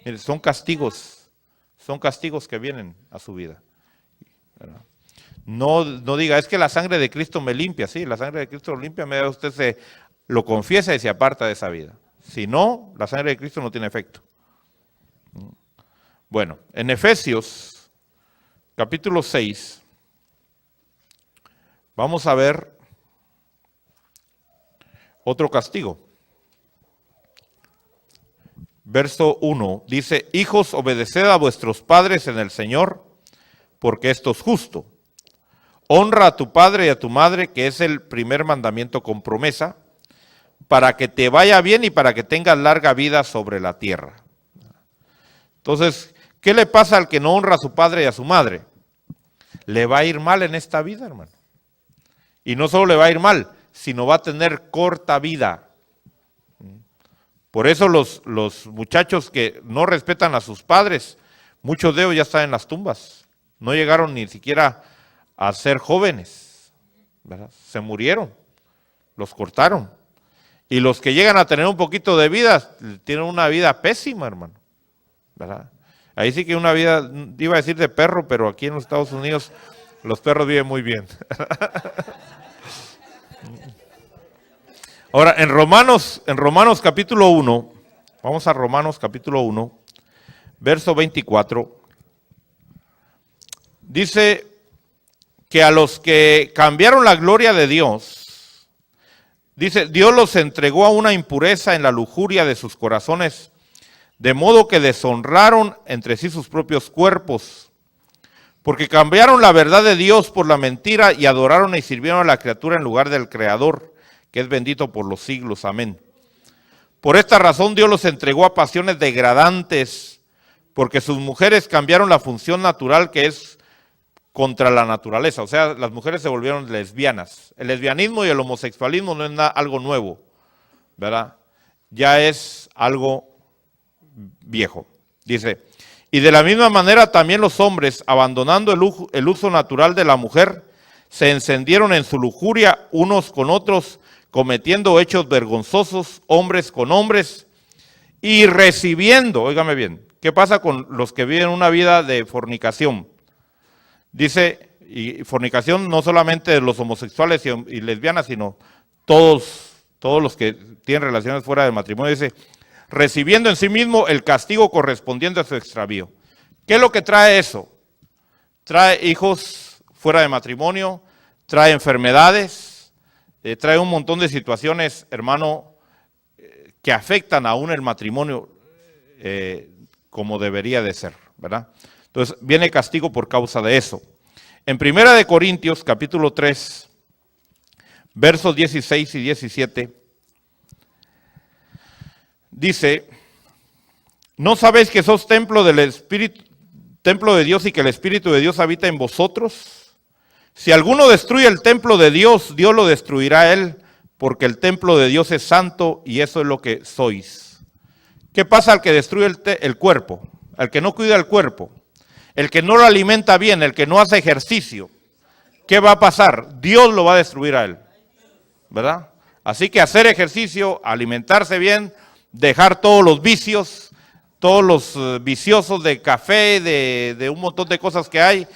Mire, son castigos que vienen a su vida. No diga, es que la sangre de Cristo me limpia. Sí, la sangre de Cristo lo limpia, usted lo confiesa y se aparta de esa vida. Si no, la sangre de Cristo no tiene efecto. Bueno, en Efesios, capítulo 6, vamos a ver otro castigo. Verso 1, dice, hijos, obedeced a vuestros padres en el Señor, porque esto es justo. Honra a tu padre y a tu madre, que es el primer mandamiento con promesa, para que te vaya bien y para que tengas larga vida sobre la tierra. Entonces, ¿qué le pasa al que no honra a su padre y a su madre? Le va a ir mal en esta vida, hermano. Y no solo le va a ir mal, sino va a tener corta vida. Por eso los muchachos que no respetan a sus padres, muchos de ellos ya están en las tumbas. No llegaron ni siquiera a ser jóvenes, ¿verdad? Se murieron, los cortaron. Y los que llegan a tener un poquito de vida, tienen una vida pésima, hermano, ¿verdad? Ahí sí que una vida, iba a decir de perro, pero aquí en los Estados Unidos los perros viven muy bien. Ahora, en Romanos capítulo 1, vamos a Romanos capítulo 1, verso 24, dice que a los que cambiaron la gloria de Dios, dice, Dios los entregó a una impureza en la lujuria de sus corazones, de modo que deshonraron entre sí sus propios cuerpos, porque cambiaron la verdad de Dios por la mentira y adoraron y sirvieron a la criatura en lugar del Creador, que es bendito por los siglos. Amén. Por esta razón Dios los entregó a pasiones degradantes, porque sus mujeres cambiaron la función natural que es contra la naturaleza. O sea, las mujeres se volvieron lesbianas. El lesbianismo y el homosexualismo no es algo nuevo, ¿verdad? Ya es algo viejo. Dice, y de la misma manera también los hombres, abandonando el uso natural de la mujer, se encendieron en su lujuria unos con otros, cometiendo hechos vergonzosos, hombres con hombres, y recibiendo, óigame bien, ¿qué pasa con los que viven una vida de fornicación? Dice, y fornicación no solamente de los homosexuales y lesbianas, sino todos los que tienen relaciones fuera del matrimonio, dice, recibiendo en sí mismo el castigo correspondiente a su extravío. ¿Qué es lo que trae eso? Trae hijos fuera de matrimonio, trae enfermedades, trae un montón de situaciones, hermano, que afectan aún el matrimonio como debería de ser, ¿verdad? Entonces, viene castigo por causa de eso. En 1 Corintios, capítulo 3, versos 16 y 17, dice, ¿no sabéis que sos templo del Espíritu, templo de Dios y que el Espíritu de Dios habita en vosotros? Si alguno destruye el templo de Dios, Dios lo destruirá a él, porque el templo de Dios es santo y eso es lo que sois. ¿Qué pasa al que destruye el cuerpo? Al que no cuida el cuerpo, el que no lo alimenta bien, el que no hace ejercicio. ¿Qué va a pasar? Dios lo va a destruir a él, ¿verdad? Así que hacer ejercicio, alimentarse bien, dejar todos los vicios, todos los viciosos de café, de un montón de cosas que hay,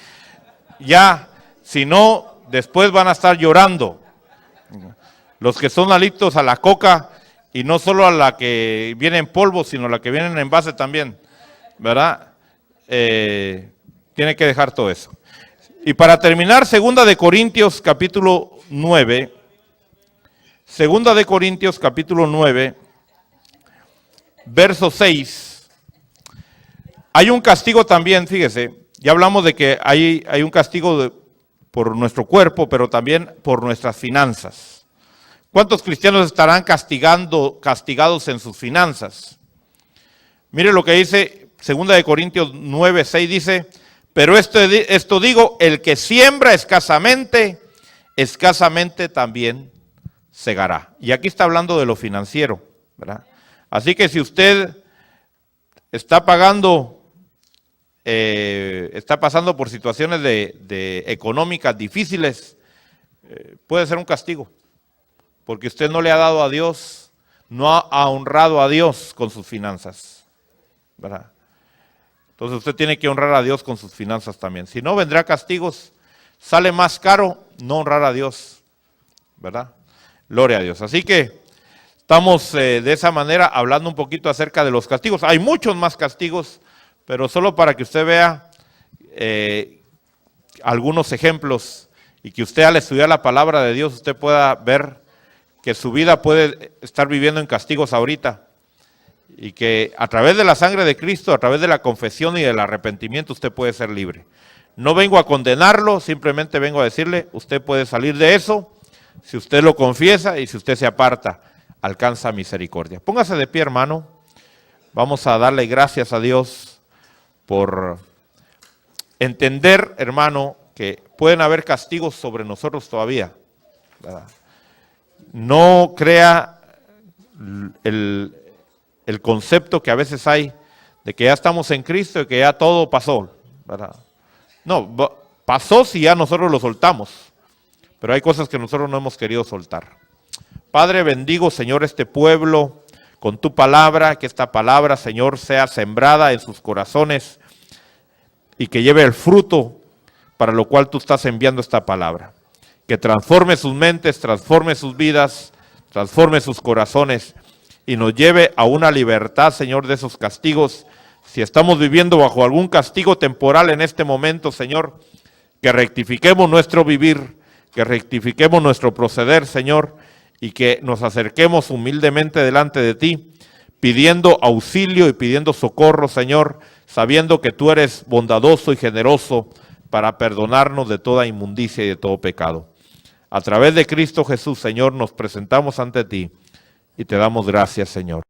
ya, si no, después van a estar llorando. Los que son adictos a la coca, y no solo a la que viene en polvo, sino a la que viene en envase también, ¿verdad? Tiene que dejar todo eso. Y para terminar, 2 de Corintios capítulo 9, 2 de Corintios capítulo 9, verso 6. Hay un castigo también, fíjese, ya hablamos de que hay un castigo por nuestro cuerpo, pero también por nuestras finanzas. ¿Cuántos cristianos estarán castigados en sus finanzas? Mire lo que dice 2 de Corintios 9, 6, dice, pero esto digo, el que siembra escasamente, escasamente también segará. Y aquí está hablando de lo financiero, ¿verdad? Así que si usted está pasando por situaciones de económicas difíciles, puede ser un castigo, porque usted no le ha dado a Dios, no ha honrado a Dios con sus finanzas, ¿verdad? Entonces usted tiene que honrar a Dios con sus finanzas también. Si no, vendrá castigos. Sale más caro no honrar a Dios, ¿verdad? Gloria a Dios. Así que estamos de esa manera hablando un poquito acerca de los castigos. Hay muchos más castigos, pero solo para que usted vea algunos ejemplos y que usted al estudiar la palabra de Dios usted pueda ver que su vida puede estar viviendo en castigos ahorita. Y que a través de la sangre de Cristo, a través de la confesión y del arrepentimiento, usted puede ser libre. No vengo a condenarlo, simplemente vengo a decirle, usted puede salir de eso, si usted lo confiesa y si usted se aparta, alcanza misericordia. Póngase de pie, hermano. Vamos a darle gracias a Dios por entender, hermano, que pueden haber castigos sobre nosotros todavía, ¿verdad? No crea el concepto que a veces hay de que ya estamos en Cristo y que ya todo pasó, ¿verdad? No, pasó si ya nosotros lo soltamos, pero hay cosas que nosotros no hemos querido soltar. Padre, bendigo, Señor, este pueblo con tu palabra, que esta palabra, Señor, sea sembrada en sus corazones y que lleve el fruto para lo cual tú estás enviando esta palabra. Que transforme sus mentes, transforme sus vidas, transforme sus corazones y nos lleve a una libertad, Señor, de esos castigos. Si estamos viviendo bajo algún castigo temporal en este momento, Señor, que rectifiquemos nuestro vivir, que rectifiquemos nuestro proceder, Señor, y que nos acerquemos humildemente delante de ti, pidiendo auxilio y pidiendo socorro, Señor, sabiendo que tú eres bondadoso y generoso para perdonarnos de toda inmundicia y de todo pecado. A través de Cristo Jesús, Señor, nos presentamos ante ti y te damos gracias, Señor.